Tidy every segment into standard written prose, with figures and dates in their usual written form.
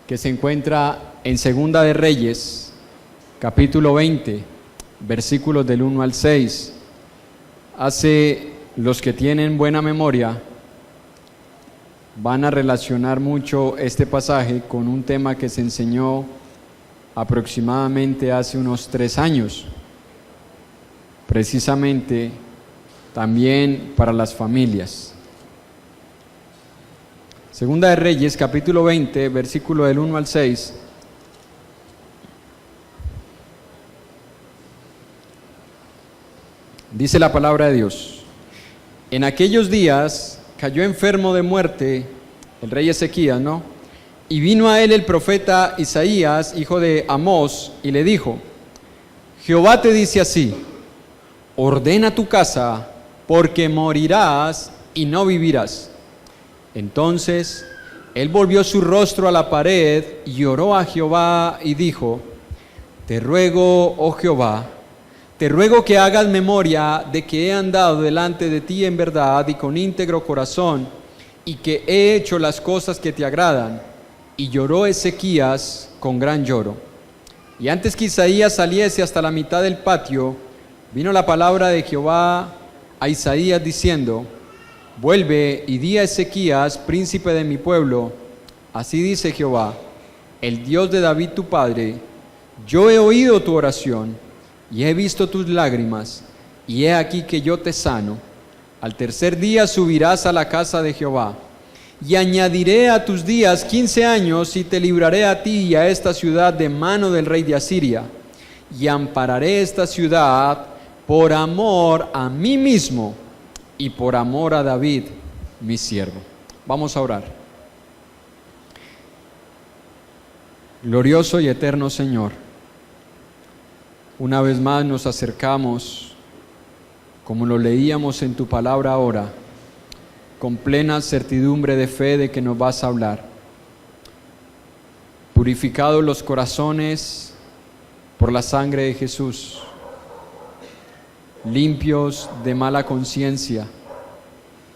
que se encuentra en Segunda de Reyes, capítulo 20, versículos del 1 al 6. Los que tienen buena memoria van a relacionar mucho este pasaje con un tema que se enseñó aproximadamente hace unos 3 años, precisamente también para las familias. Segunda de Reyes, capítulo 20, versículo del 1 al 6. Dice la palabra de Dios: en aquellos días cayó enfermo de muerte el rey Ezequías, ¿no? Y vino a él el profeta Isaías, hijo de Amós, y le dijo: Jehová te dice así: ordena tu casa, porque morirás y no vivirás. Entonces él volvió su rostro a la pared y oró a Jehová y dijo: te ruego, oh Jehová, te ruego que hagas memoria de que he andado delante de ti en verdad y con íntegro corazón, y que he hecho las cosas que te agradan. Y lloró Ezequías con gran lloro. Y antes que Isaías saliese hasta la mitad del patio, vino la palabra de Jehová a Isaías diciendo: vuelve y di a Ezequías, príncipe de mi pueblo, así dice Jehová, el Dios de David tu padre: yo he oído tu oración y he visto tus lágrimas, y he aquí que yo te sano. Al tercer día subirás a la casa de Jehová, y añadiré a tus días 15 años, y te libraré a ti y a esta ciudad de mano del rey de Asiria, y ampararé esta ciudad por amor a mí mismo y por amor a David, mi siervo. Vamos a orar. Glorioso y eterno Señor, una vez más nos acercamos, como lo leíamos en tu palabra ahora, con plena certidumbre de fe de que nos vas a hablar. Purificados los corazones por la sangre de Jesús, limpios de mala conciencia,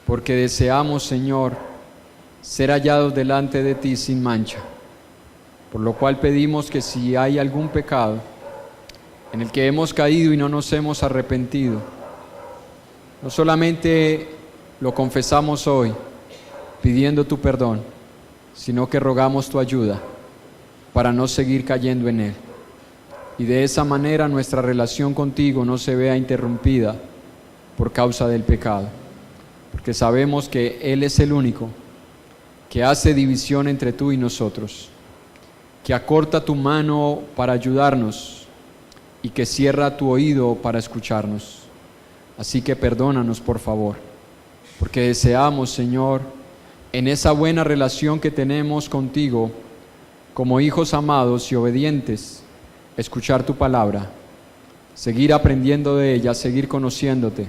porque deseamos, Señor, ser hallados delante de ti sin mancha. Por lo cual pedimos que si hay algún pecado en el que hemos caído y no nos hemos arrepentido, no solamente lo confesamos hoy pidiendo tu perdón, sino que rogamos tu ayuda para no seguir cayendo en él. Y de esa manera nuestra relación contigo no se vea interrumpida por causa del pecado, porque sabemos que Él es el único que hace división entre tú y nosotros, que acorta tu mano para ayudarnos y que cierra tu oído para escucharnos. Así que perdónanos, por favor, porque deseamos, Señor, en esa buena relación que tenemos contigo, como hijos amados y obedientes, escuchar tu palabra, seguir aprendiendo de ella, seguir conociéndote,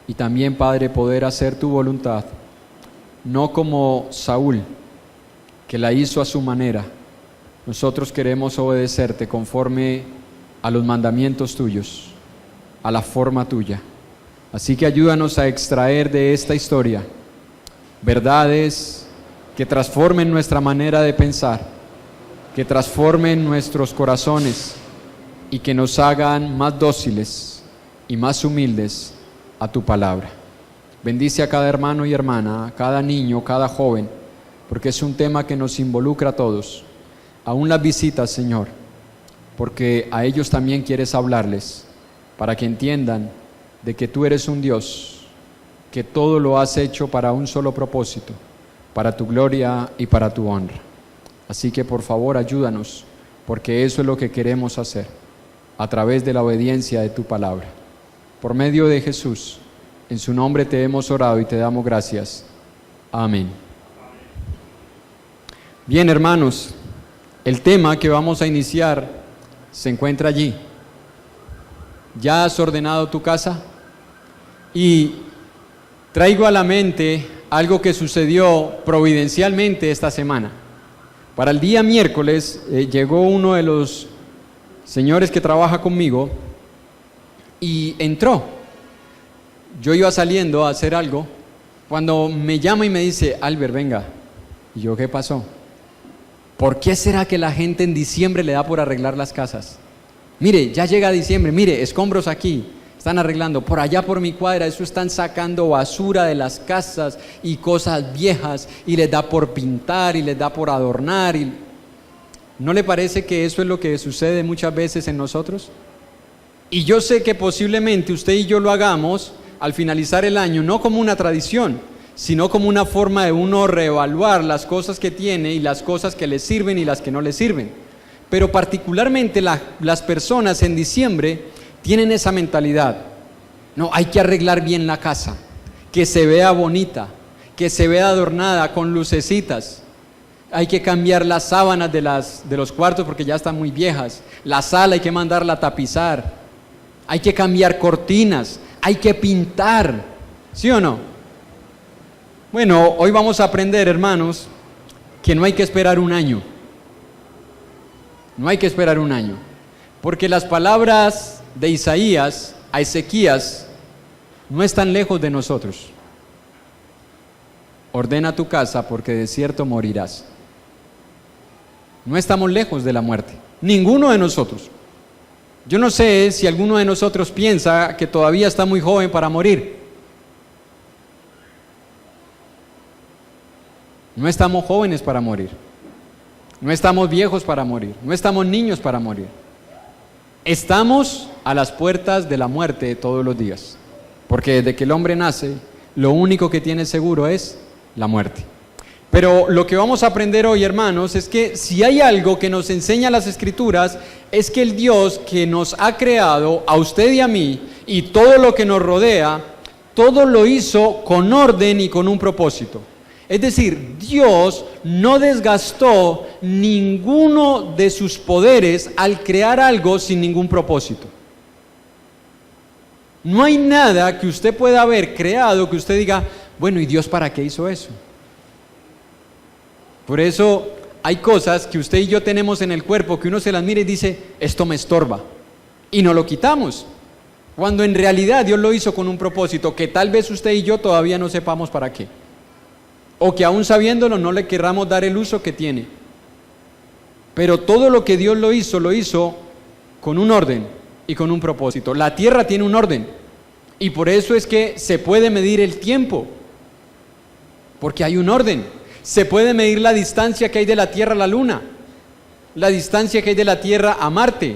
y también, Padre, poder hacer tu voluntad, no como Saúl, que la hizo a su manera. Nosotros queremos obedecerte conforme a los mandamientos tuyos, a la forma tuya. Así que ayúdanos a extraer de esta historia verdades que transformen nuestra manera de pensar, que transformen nuestros corazones y que nos hagan más dóciles y más humildes a tu palabra. Bendice a cada hermano y hermana, a cada niño, cada joven, porque es un tema que nos involucra a todos. Aún las visitas, Señor, porque a ellos también quieres hablarles, para que entiendan de que tú eres un Dios, que todo lo has hecho para un solo propósito, para tu gloria y para tu honra. Así que por favor ayúdanos, porque eso es lo que queremos hacer, a través de la obediencia de tu palabra. Por medio de Jesús, en su nombre te hemos orado y te damos gracias. Amén. Bien, hermanos, el tema que vamos a iniciar se encuentra allí. ¿Ya has ordenado tu casa? Y traigo a la mente algo que sucedió providencialmente esta semana. Para el día miércoles llegó uno de los señores que trabaja conmigo y entró. Yo iba saliendo a hacer algo cuando me llama y me dice: Albert, venga. Y yo: ¿qué pasó? ¿Por qué será que la gente en diciembre le da por arreglar las casas? Mire, ya llega diciembre, mire, escombros aquí, están arreglando. Por allá por mi cuadra, eso están sacando basura de las casas y cosas viejas, y les da por pintar y les da por adornar. ¿No le parece que eso es lo que sucede muchas veces en nosotros? Y yo sé que posiblemente usted y yo lo hagamos al finalizar el año, no como una tradición, sino como una forma de uno reevaluar las cosas que tiene y las cosas que le sirven y las que no le sirven. Pero particularmente las personas en diciembre tienen esa mentalidad. No, hay que arreglar bien la casa, que se vea bonita, que se vea adornada con lucecitas. Hay que cambiar las sábanas de los cuartos porque ya están muy viejas. La sala hay que mandarla a tapizar. Hay que cambiar cortinas. Hay que pintar. ¿Sí o no? Bueno, hoy vamos a aprender, hermanos, que no hay que esperar un año. No hay que esperar un año. Porque las palabras de Isaías a Ezequías no están lejos de nosotros. Ordena tu casa porque de cierto morirás. No estamos lejos de la muerte, ninguno de nosotros. Yo no sé si alguno de nosotros piensa que todavía está muy joven para morir. No estamos jóvenes para morir, no estamos viejos para morir, no estamos niños para morir. Estamos a las puertas de la muerte todos los días, porque desde que el hombre nace, lo único que tiene seguro es la muerte. Pero lo que vamos a aprender hoy, hermanos, es que si hay algo que nos enseña las Escrituras, es que el Dios que nos ha creado, a usted y a mí, y todo lo que nos rodea, todo lo hizo con orden y con un propósito. Es decir, Dios no desgastó ninguno de sus poderes al crear algo sin ningún propósito. No hay nada que usted pueda haber creado que usted diga, bueno, ¿y Dios para qué hizo eso? Por eso hay cosas que usted y yo tenemos en el cuerpo que uno se las mira y dice, esto me estorba, y no lo quitamos, cuando en realidad Dios lo hizo con un propósito que tal vez usted y yo todavía no sepamos para qué, o que aún sabiéndolo no le querramos dar el uso que tiene. Pero todo lo que Dios lo hizo con un orden y con un propósito. La tierra tiene un orden, y por eso es que se puede medir el tiempo, porque hay un orden. Se puede medir la distancia que hay de la Tierra a la Luna, la distancia que hay de la Tierra a Marte,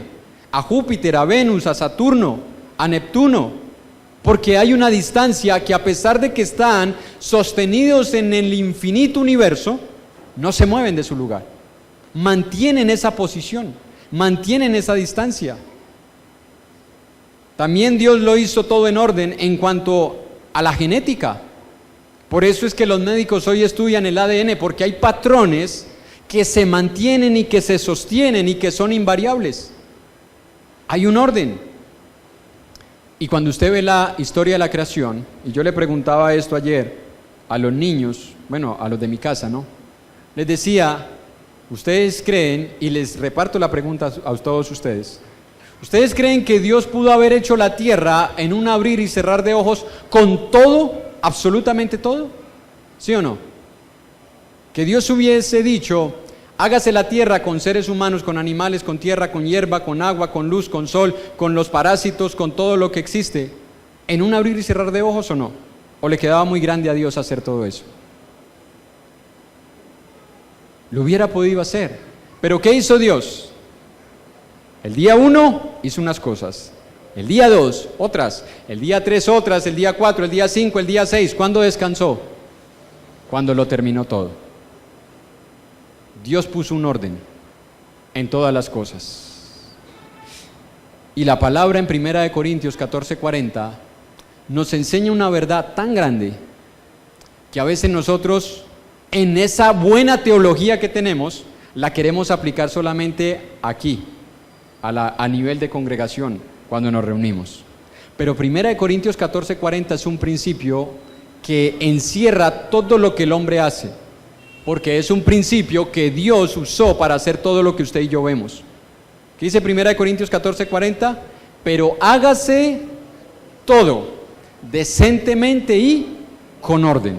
a Júpiter, a Venus, a Saturno, a Neptuno, porque hay una distancia que, a pesar de que están sostenidos en el infinito universo, no se mueven de su lugar, mantienen esa posición, mantienen esa distancia. También Dios lo hizo todo en orden en cuanto a la genética. Por eso es que los médicos hoy estudian el ADN, porque hay patrones que se mantienen y que se sostienen y que son invariables. Hay un orden. Y cuando usted ve la historia de la creación, y yo le preguntaba esto ayer a los niños, bueno, a los de mi casa, ¿no? Les decía, ustedes creen, y les reparto la pregunta a todos ustedes, ¿ustedes creen que Dios pudo haber hecho la tierra en un abrir y cerrar de ojos con todo? ¿Absolutamente todo? ¿Sí o no? Que Dios hubiese dicho, hágase la tierra con seres humanos, con animales, con tierra, con hierba, con agua, con luz, con sol, con los parásitos, con todo lo que existe, ¿en un abrir y cerrar de ojos o no? ¿O le quedaba muy grande a Dios hacer todo eso? Lo hubiera podido hacer. ¿Pero qué hizo Dios? El día 1 hizo unas cosas. El día 2, otras. El día 3, otras. El día 4, el día 5, el día 6. ¿Cuándo descansó? Cuando lo terminó todo. Dios puso un orden en todas las cosas. Y la palabra en 1 Corintios 14:40 nos enseña una verdad tan grande que a veces nosotros, en esa buena teología que tenemos, la queremos aplicar solamente aquí, a nivel de congregación, cuando nos reunimos. Pero 1 Corintios 14:40 es un principio que encierra todo lo que el hombre hace, porque es un principio que Dios usó para hacer todo lo que usted y yo vemos. ¿Qué dice 1 Corintios 14:40? Pero hágase todo decentemente y con orden.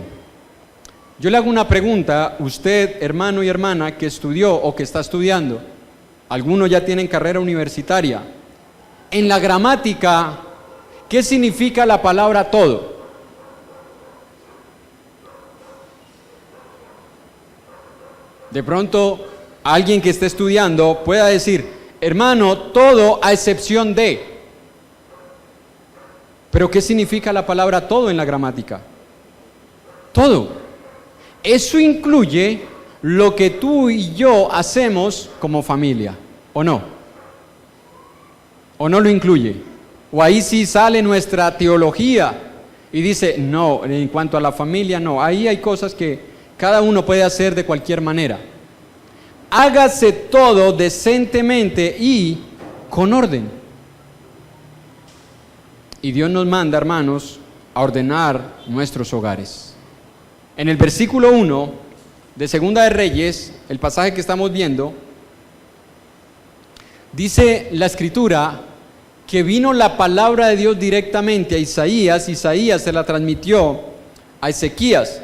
Yo le hago una pregunta, usted, hermano y hermana, que estudió o que está estudiando, algunos ya tienen carrera universitaria. En la gramática, ¿qué significa la palabra todo? De pronto, alguien que esté estudiando pueda decir, hermano, todo a excepción de. Pero ¿qué significa la palabra todo en la gramática? Todo. Eso incluye lo que tú y yo hacemos como familia, ¿o no? ¿O no lo incluye? O ahí sí sale nuestra teología y dice, no, en cuanto a la familia, no. Ahí hay cosas que cada uno puede hacer de cualquier manera. Hágase todo decentemente y con orden. Y Dios nos manda, hermanos, a ordenar nuestros hogares. En el versículo 1 de Segunda de Reyes, el pasaje que estamos viendo, dice la Escritura que vino la palabra de Dios directamente a Isaías. Isaías se la transmitió a Ezequías,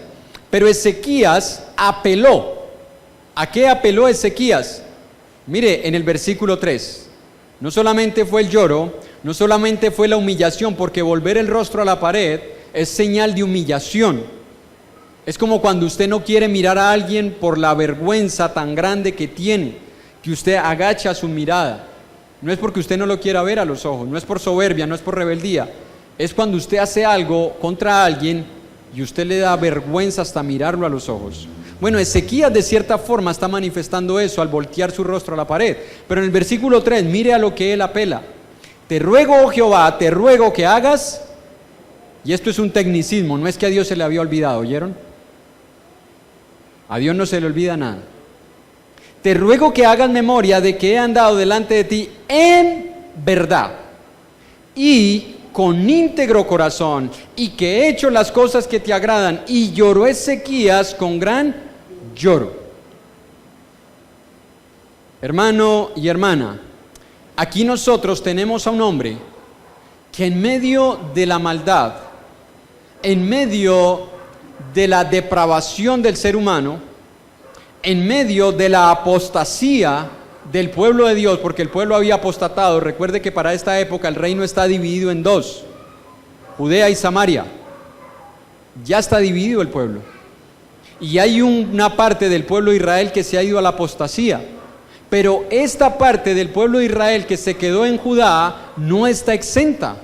pero Ezequías apeló. ¿A qué apeló Ezequías? Mire, en el versículo 3, no solamente fue el lloro, no solamente fue la humillación, porque volver el rostro a la pared es señal de humillación. Es como cuando usted no quiere mirar a alguien por la vergüenza tan grande que tiene, que usted agacha su mirada. No es porque usted no lo quiera ver a los ojos, no es por soberbia, no es por rebeldía. Es cuando usted hace algo contra alguien y usted le da vergüenza hasta mirarlo a los ojos. Bueno, Ezequías de cierta forma está manifestando eso al voltear su rostro a la pared. Pero en el versículo 3, mire a lo que él apela. Te ruego, oh Jehová, te ruego que hagas, y esto es un tecnicismo, no es que a Dios se le había olvidado, ¿oyeron? A Dios no se le olvida nada. Te ruego que hagas memoria de que he andado delante de ti en verdad y con íntegro corazón, y que he hecho las cosas que te agradan. Y lloró Ezequías con gran lloro. Hermano y hermana, aquí nosotros tenemos a un hombre que en medio de la maldad, en medio de la depravación del ser humano, en medio de la apostasía del pueblo de Dios, porque el pueblo había apostatado. Recuerde que para esta época el reino está dividido en dos, Judea y Samaria. Ya está dividido el pueblo. Y hay una parte del pueblo de Israel que se ha ido a la apostasía. Pero esta parte del pueblo de Israel que se quedó en Judá no está exenta.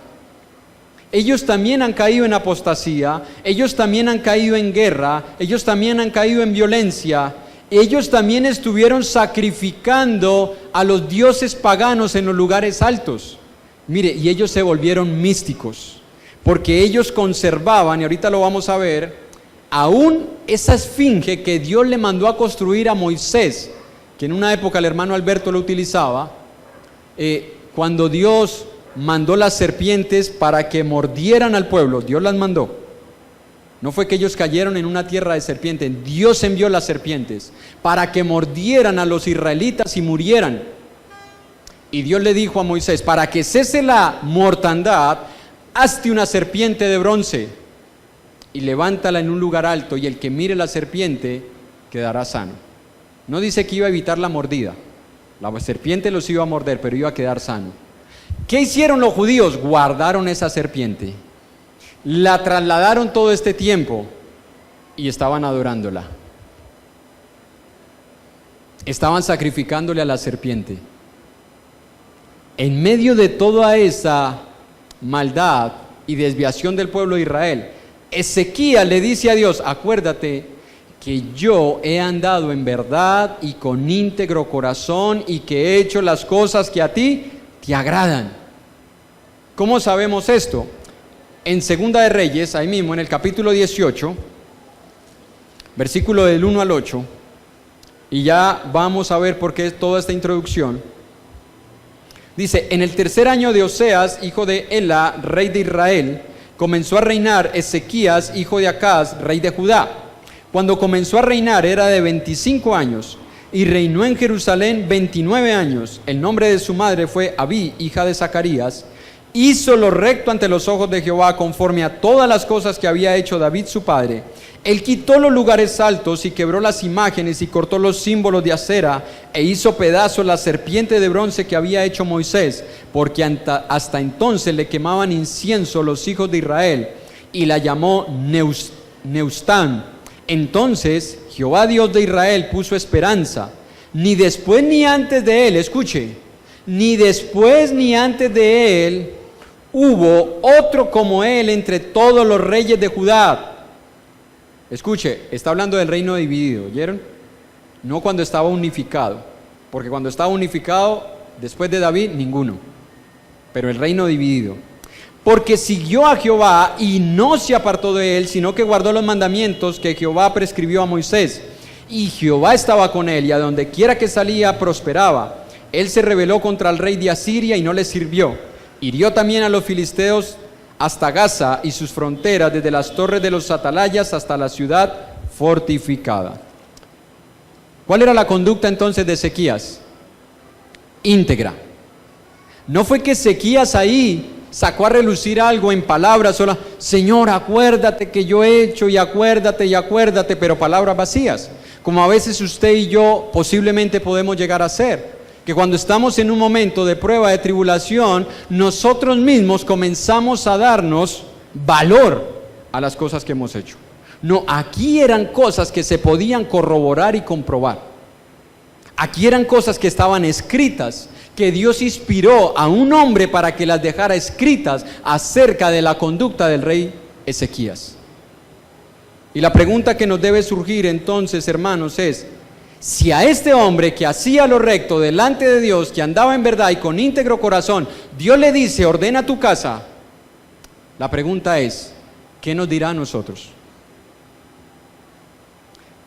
Ellos también han caído en apostasía, ellos también han caído en guerra, ellos también han caído en violencia, ellos también estuvieron sacrificando a los dioses paganos en los lugares altos. Mire, y ellos se volvieron místicos, porque ellos conservaban, y ahorita lo vamos a ver, aún esa esfinge que Dios le mandó a construir a Moisés, que en una época el hermano Alberto lo utilizaba, cuando Dios mandó las serpientes para que mordieran al pueblo. Dios las mandó. No fue que ellos cayeron en una tierra de serpientes. Dios envió las serpientes para que mordieran a los israelitas y murieran. Y Dios le dijo a Moisés, para que cese la mortandad, hazte una serpiente de bronce y levántala en un lugar alto, y el que mire la serpiente quedará sano. No dice que iba a evitar la mordida. La serpiente los iba a morder, pero iba a quedar sano. ¿Qué hicieron los judíos? Guardaron esa serpiente, la trasladaron todo este tiempo y estaban adorándola. Estaban sacrificándole a la serpiente. En medio de toda esa maldad y desviación del pueblo de Israel, Ezequías le dice a Dios, acuérdate que yo he andado en verdad y con íntegro corazón, y que he hecho las cosas que a ti te agradan. ¿Cómo sabemos esto? En Segunda de Reyes, ahí mismo en el capítulo 18, versículo del 1 al 8, y ya vamos a ver por qué toda esta introducción. Dice, en el tercer año de Oseas, hijo de Ela, rey de Israel, comenzó a reinar Ezequías, hijo de Acaz, rey de Judá. Cuando comenzó a reinar era de 25 años, y reinó en Jerusalén 29 años. El nombre de su madre fue Abí, hija de Zacarías, hizo lo recto ante los ojos de Jehová, conforme a todas las cosas que había hecho David su padre. Él quitó los lugares altos y quebró las imágenes y cortó los símbolos de acera e hizo pedazos la serpiente de bronce que había hecho Moisés, porque hasta entonces le quemaban incienso los hijos de Israel, y la llamó Neustán. Entonces Jehová Dios de Israel puso esperanza, ni después ni antes de él, escuche, ni después ni antes de él hubo otro como él entre todos los reyes de Judá. Escuche, está hablando del reino dividido, ¿oyeron? No cuando estaba unificado, porque cuando estaba unificado, después de David, ninguno, pero el reino dividido. Porque siguió a Jehová y no se apartó de él, sino que guardó los mandamientos que Jehová prescribió a Moisés. Y Jehová estaba con él, y a donde quiera que salía prosperaba. Él se rebeló contra el rey de Asiria y no le sirvió. Hirió también a los filisteos hasta Gaza y sus fronteras, desde las torres de los atalayas hasta la ciudad fortificada. ¿Cuál era la conducta entonces de Ezequías? Íntegra. No fue que Ezequías ahí sacó a relucir algo en palabras solas, Señor, acuérdate que yo he hecho, y acuérdate, pero palabras vacías, como a veces usted y yo posiblemente podemos llegar a ser. Que cuando estamos en un momento de prueba, de tribulación, nosotros mismos comenzamos a darnos valor a las cosas que hemos hecho. No, aquí eran cosas que se podían corroborar y comprobar. Aquí eran cosas que estaban escritas, que Dios inspiró a un hombre para que las dejara escritas acerca de la conducta del rey Ezequías. Y la pregunta que nos debe surgir entonces, hermanos, es: si a este hombre que hacía lo recto delante de Dios, que andaba en verdad y con íntegro corazón, Dios le dice, ordena tu casa, la pregunta es, ¿qué nos dirá a nosotros?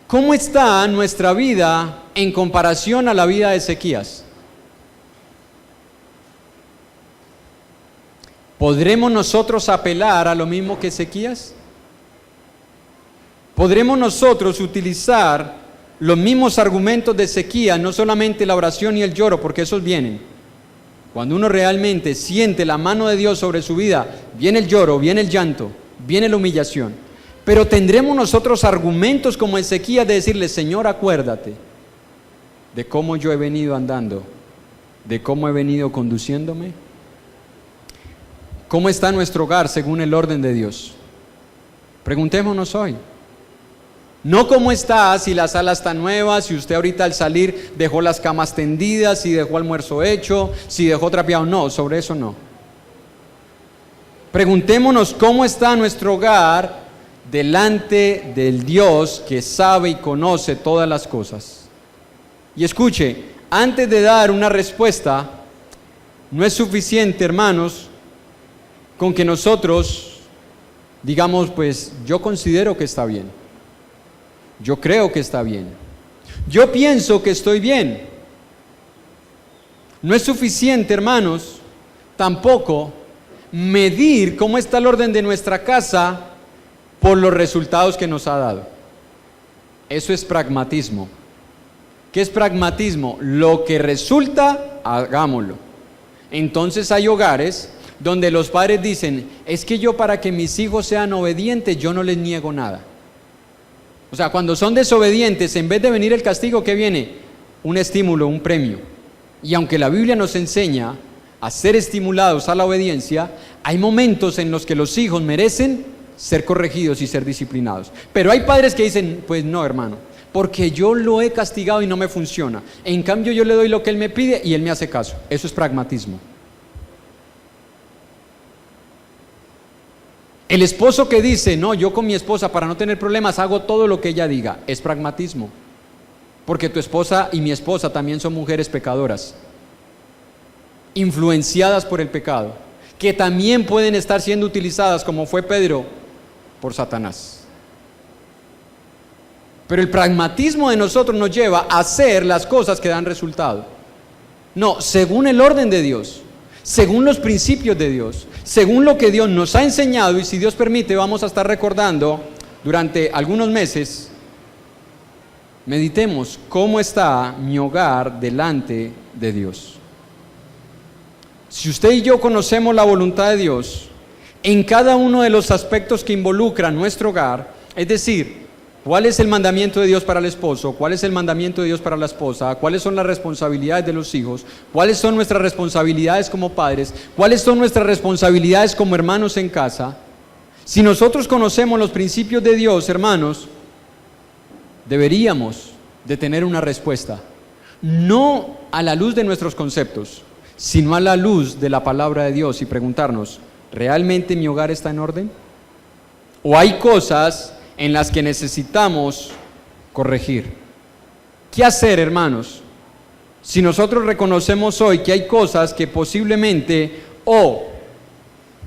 ¿Cómo está nuestra vida en comparación a la vida de Ezequías? ¿Podremos nosotros apelar a lo mismo que Ezequías? ¿Podremos nosotros utilizar los mismos argumentos de Ezequías, no solamente la oración y el lloro, porque esos vienen? Cuando uno realmente siente la mano de Dios sobre su vida, viene el lloro, viene el llanto, viene la humillación. Pero tendremos nosotros argumentos como Ezequías de decirle, Señor, acuérdate de cómo yo he venido andando, de cómo he venido conduciéndome. ¿Cómo está nuestro hogar según el orden de Dios? Preguntémonos hoy. No cómo está, si la sala está nueva, si usted ahorita al salir dejó las camas tendidas, si dejó almuerzo hecho, si dejó trapeado. No, sobre eso no. Preguntémonos cómo está nuestro hogar delante del Dios que sabe y conoce todas las cosas. Y escuche, antes de dar una respuesta, no es suficiente, hermanos, con que nosotros digamos, pues yo considero que está bien. Yo creo que está bien. Yo pienso que estoy bien. No es suficiente, hermanos, tampoco medir cómo está el orden de nuestra casa por los resultados que nos ha dado. Eso es pragmatismo. ¿Qué es pragmatismo? Lo que resulta, hagámoslo. Entonces hay hogares donde los padres dicen, es que yo para que mis hijos sean obedientes, yo no les niego nada. O sea, cuando son desobedientes, en vez de venir el castigo, ¿qué viene? Un estímulo, un premio. Y aunque la Biblia nos enseña a ser estimulados a la obediencia, hay momentos en los que los hijos merecen ser corregidos y ser disciplinados. Pero hay padres que dicen, pues no, hermano, porque yo lo he castigado y no me funciona. En cambio, yo le doy lo que él me pide y él me hace caso. Eso es pragmatismo. El esposo que dice, no, yo con mi esposa para no tener problemas hago todo lo que ella diga, es pragmatismo. Porque tu esposa y mi esposa también son mujeres pecadoras, influenciadas por el pecado, que también pueden estar siendo utilizadas, como fue Pedro, por Satanás. Pero el pragmatismo de nosotros nos lleva a hacer las cosas que dan resultado. No, según el orden de Dios, según los principios de Dios, según lo que Dios nos ha enseñado, y si Dios permite vamos a estar recordando durante algunos meses. Meditemos cómo está mi hogar delante de Dios. Si usted y yo conocemos la voluntad de Dios en cada uno de los aspectos que involucran nuestro hogar, es decir, ¿cuál es el mandamiento de Dios para el esposo? ¿Cuál es el mandamiento de Dios para la esposa? ¿Cuáles son las responsabilidades de los hijos? ¿Cuáles son nuestras responsabilidades como padres? ¿Cuáles son nuestras responsabilidades como hermanos en casa? Si nosotros conocemos los principios de Dios, hermanos, deberíamos de tener una respuesta, no a la luz de nuestros conceptos, sino a la luz de la palabra de Dios y preguntarnos, ¿realmente mi hogar está en orden? ¿O hay cosas en las que necesitamos corregir? ¿Qué hacer, hermanos? Si nosotros reconocemos hoy que hay cosas que posiblemente o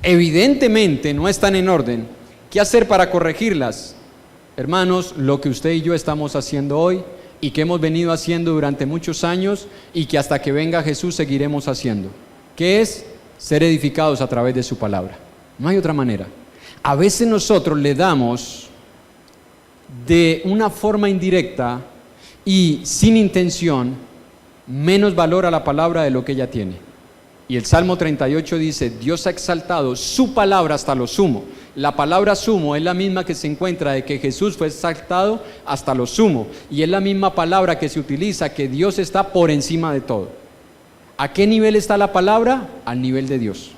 evidentemente no están en orden, ¿qué hacer para corregirlas? Hermanos, lo que usted y yo estamos haciendo hoy y que hemos venido haciendo durante muchos años y que hasta que venga Jesús seguiremos haciendo, que es ser edificados a través de su palabra. No hay otra manera. A veces nosotros le damos de una forma indirecta y sin intención menos valor a la palabra de lo que ella tiene. Y el Salmo 38 dice, Dios ha exaltado su palabra hasta lo sumo. La palabra sumo es la misma que se encuentra de que Jesús fue exaltado hasta lo sumo. Y es la misma palabra que se utiliza, que Dios está por encima de todo. ¿A qué nivel está la palabra? Al nivel de Dios.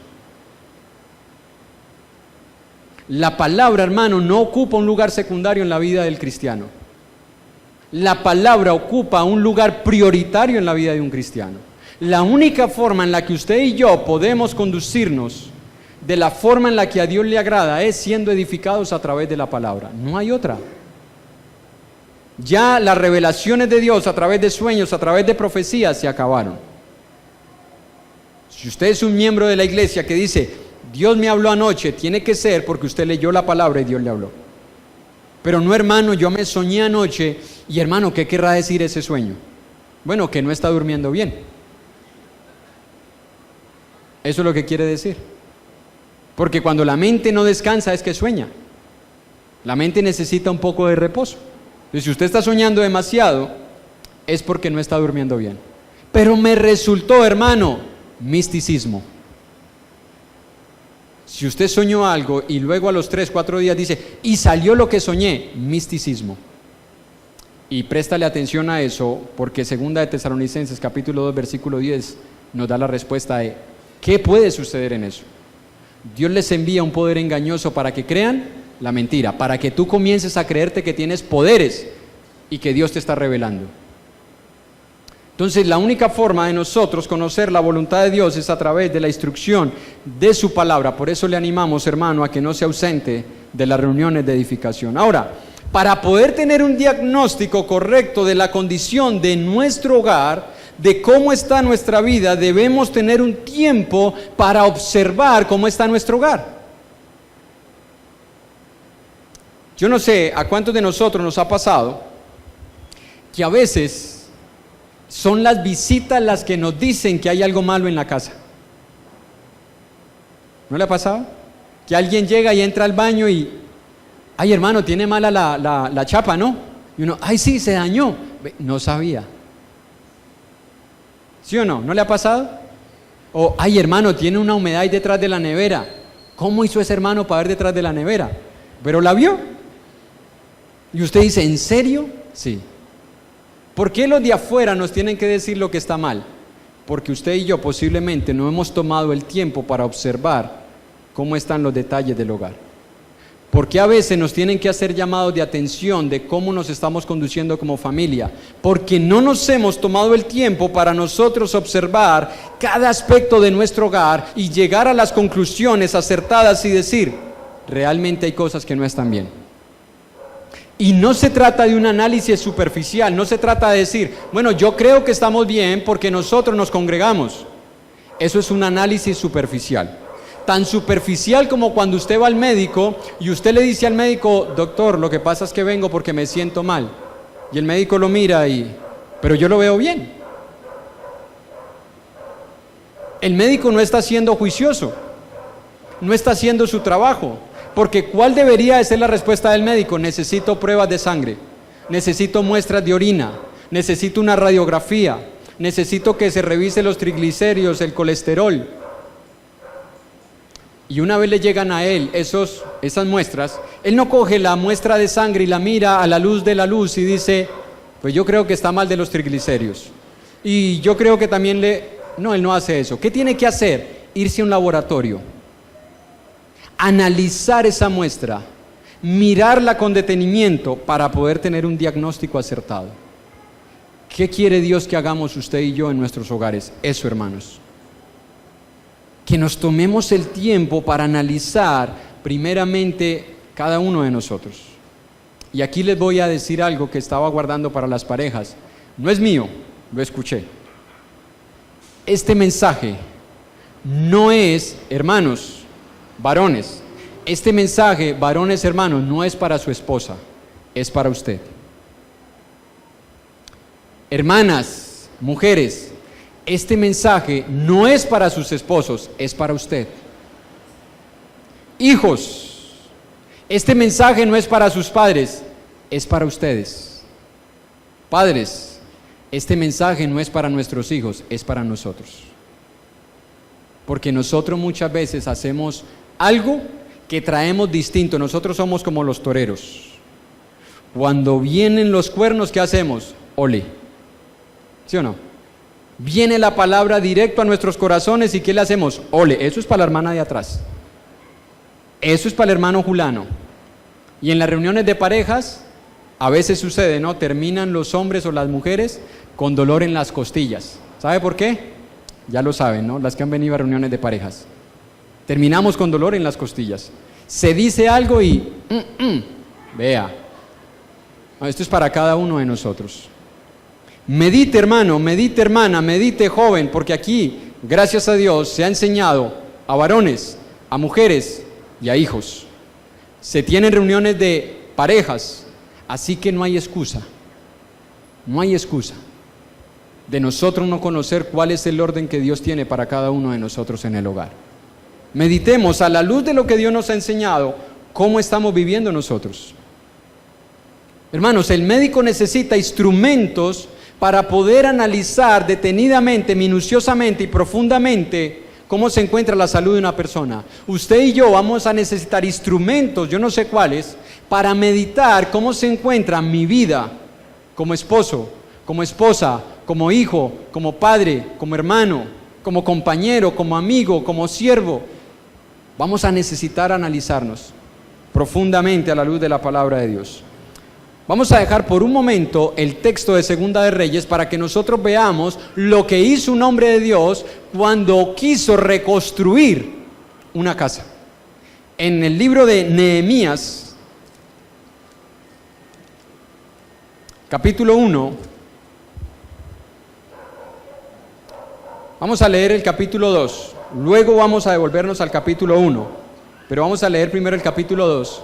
La palabra, hermano, no ocupa un lugar secundario en la vida del cristiano. La palabra ocupa un lugar prioritario en la vida de un cristiano. La única forma en la que usted y yo podemos conducirnos de la forma en la que a Dios le agrada es siendo edificados a través de la palabra. No hay otra. Ya las revelaciones de Dios a través de sueños, a través de profecías se acabaron. Si usted es un miembro de la iglesia que dice, Dios me habló anoche, tiene que ser porque usted leyó la palabra y Dios le habló. Pero no, hermano, yo me soñé anoche y hermano, ¿qué querrá decir ese sueño? Bueno, que no está durmiendo bien. Eso es lo que quiere decir. Porque cuando la mente no descansa es que sueña. La mente necesita un poco de reposo. Y si usted está soñando demasiado, es porque no está durmiendo bien. Pero me resultó, hermano, misticismo. Si usted soñó algo y luego a los 3, 4 días dice, y salió lo que soñé, misticismo. Y préstale atención a eso, porque 2 de Tesalonicenses, capítulo 2, versículo 10, nos da la respuesta de ¿qué puede suceder en eso? Dios les envía un poder engañoso para que crean la mentira, para que tú comiences a creerte que tienes poderes y que Dios te está revelando. Entonces, la única forma de nosotros conocer la voluntad de Dios es a través de la instrucción de su palabra. Por eso le animamos, hermano, a que no se ausente de las reuniones de edificación. Ahora, para poder tener un diagnóstico correcto de la condición de nuestro hogar, de cómo está nuestra vida, debemos tener un tiempo para observar cómo está nuestro hogar. Yo no sé a cuántos de nosotros nos ha pasado que a veces son las visitas las que nos dicen que hay algo malo en la casa. ¿No le ha pasado? Que alguien llega y entra al baño y, ay hermano, tiene mala la chapa, ¿no? Y uno, ay sí, se dañó. No sabía. ¿Sí o no? ¿No le ha pasado? O, ay hermano, tiene una humedad ahí detrás de la nevera. ¿Cómo hizo ese hermano para ver detrás de la nevera? Pero la vio. Y usted dice, ¿en serio? Sí. ¿Por qué los de afuera nos tienen que decir lo que está mal? Porque usted y yo posiblemente no hemos tomado el tiempo para observar cómo están los detalles del hogar. Porque a veces nos tienen que hacer llamados de atención de cómo nos estamos conduciendo como familia, porque no nos hemos tomado el tiempo para nosotros observar cada aspecto de nuestro hogar y llegar a las conclusiones acertadas y decir, realmente hay cosas que no están bien. Y no se trata de un análisis superficial, no se trata de decir, bueno, yo creo que estamos bien porque nosotros nos congregamos. Eso es un análisis superficial. Tan superficial como cuando usted va al médico y usted le dice al médico, doctor, lo que pasa es que vengo porque me siento mal. Y el médico lo mira pero yo lo veo bien. El médico no está siendo juicioso, no está haciendo su trabajo, porque ¿cuál debería de ser la respuesta del médico? Necesito pruebas de sangre, necesito muestras de orina, necesito una radiografía, necesito que se revise los triglicéridos, el colesterol. y una vez le llegan a él esas muestras, él no coge la muestra de sangre y la mira a la luz de la luz y dice, pues yo creo que está mal de los triglicéridos. Y yo creo que también No, él no hace eso. ¿Qué tiene que hacer? Irse a un laboratorio, analizar esa muestra, mirarla con detenimiento para poder tener un diagnóstico acertado. ¿Qué quiere Dios que hagamos usted y yo en nuestros hogares? Eso, hermanos. Que nos tomemos el tiempo para analizar primeramente cada uno de nosotros. Y aquí les voy a decir algo que estaba guardando para las parejas. No es mío, lo escuché. Este mensaje no es, hermanos, varones, este mensaje, varones hermanos, no es para su esposa, es para usted. Hermanas, mujeres, este mensaje no es para sus esposos, es para usted. Hijos, este mensaje no es para sus padres, es para ustedes. Padres, este mensaje no es para nuestros hijos, es para nosotros. Porque nosotros muchas veces hacemos algo que traemos distinto. Nosotros somos como los toreros. Cuando vienen los cuernos, ¿qué hacemos? Ole. ¿Sí o no? Viene la palabra directo a nuestros corazones y ¿qué le hacemos? Ole. Eso es para la hermana de atrás. Eso es para el hermano Julano. Y en las reuniones de parejas, a veces sucede, ¿no? Terminan los hombres o las mujeres con dolor en las costillas. ¿Sabe por qué? Ya lo saben, ¿no? Las que han venido a reuniones de parejas. Terminamos con dolor en las costillas. Se dice algo y... Vea. No, esto es para cada uno de nosotros. Medite, hermano, medite, hermana, medite, joven, porque aquí, gracias a Dios, se ha enseñado a varones, a mujeres y a hijos. Se tienen reuniones de parejas, así que no hay excusa. No hay excusa de nosotros no conocer cuál es el orden que Dios tiene para cada uno de nosotros en el hogar. Meditemos a la luz de lo que Dios nos ha enseñado, cómo estamos viviendo nosotros. Hermanos, el médico necesita instrumentos para poder analizar detenidamente, minuciosamente y profundamente cómo se encuentra la salud de una persona. Usted y yo vamos a necesitar instrumentos, yo no sé cuáles, para meditar cómo se encuentra mi vida como esposo, como esposa, como hijo, como padre, como hermano, como compañero, como amigo, como siervo. Vamos a necesitar analizarnos profundamente a la luz de la palabra de Dios. Vamos a dejar por un momento el texto de Segunda de Reyes para que nosotros veamos lo que hizo un hombre de Dios cuando quiso reconstruir una casa. En el libro de Nehemías, capítulo 1, vamos a leer el capítulo 2, luego vamos a devolvernos al capítulo 1, pero vamos a leer primero el capítulo 2.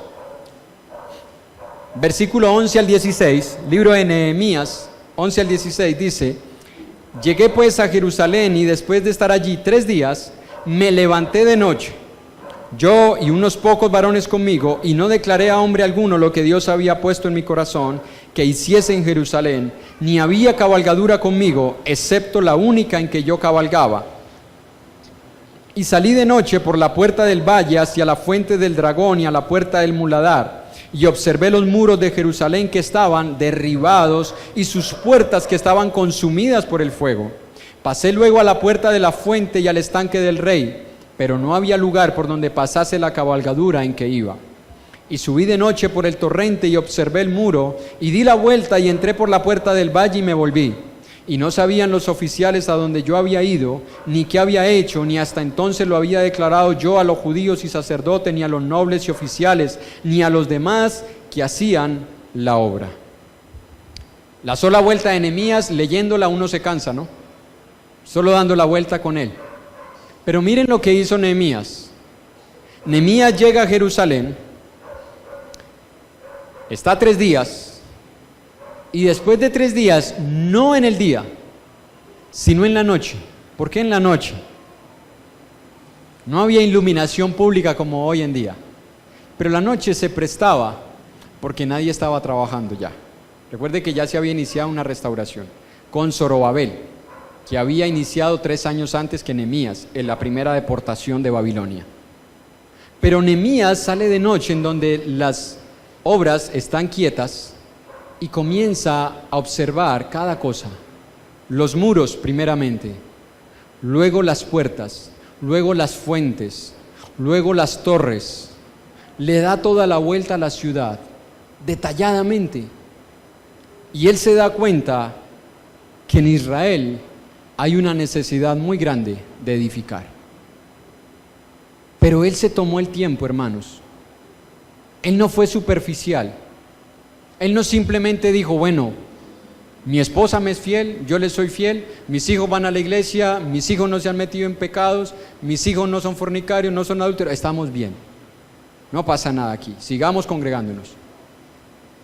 Versículo 11 al 16, libro de Nehemías, 11 al 16, dice: Llegué pues a Jerusalén y después de estar allí 3 días, me levanté de noche, yo y unos pocos varones conmigo, y no declaré a hombre alguno lo que Dios había puesto en mi corazón que hiciese en Jerusalén, ni había cabalgadura conmigo, excepto la única en que yo cabalgaba. Y salí de noche por la puerta del valle hacia la fuente del dragón y a la puerta del muladar, y observé los muros de Jerusalén que estaban derribados y sus puertas que estaban consumidas por el fuego. Pasé luego a la puerta de la fuente y al estanque del rey, pero no había lugar por donde pasase la cabalgadura en que iba. Y subí de noche por el torrente y observé el muro, y di la vuelta y entré por la puerta del valle y me volví. Y no sabían los oficiales a donde yo había ido, ni qué había hecho, ni hasta entonces lo había declarado yo a los judíos y sacerdotes, ni a los nobles y oficiales, ni a los demás que hacían la obra. La sola vuelta de Nehemías, leyéndola uno se cansa, ¿no? Solo dando la vuelta con él. Pero miren lo que hizo Nehemías. Nehemías llega a Jerusalén, está 3 días, y después de 3 días, no en el día, sino en la noche. ¿Por qué en la noche? No había iluminación pública como hoy en día, pero la noche se prestaba porque nadie estaba trabajando ya. Recuerde que ya se había iniciado una restauración con Zorobabel, que había iniciado 3 años antes que Nehemías, en la primera deportación de Babilonia. Pero Nehemías sale de noche en donde las obras están quietas y comienza a observar cada cosa. Los muros primeramente, luego las puertas, luego las fuentes, luego las torres. Le da toda la vuelta a la ciudad, detalladamente. Y él se da cuenta que en Israel hay una necesidad muy grande de edificar. Pero él se tomó el tiempo, hermanos. Él no fue superficial. Él no simplemente dijo, bueno, mi esposa me es fiel, yo le soy fiel, mis hijos van a la iglesia, mis hijos no se han metido en pecados, mis hijos no son fornicarios, no son adúlteros, estamos bien. No pasa nada aquí, sigamos congregándonos.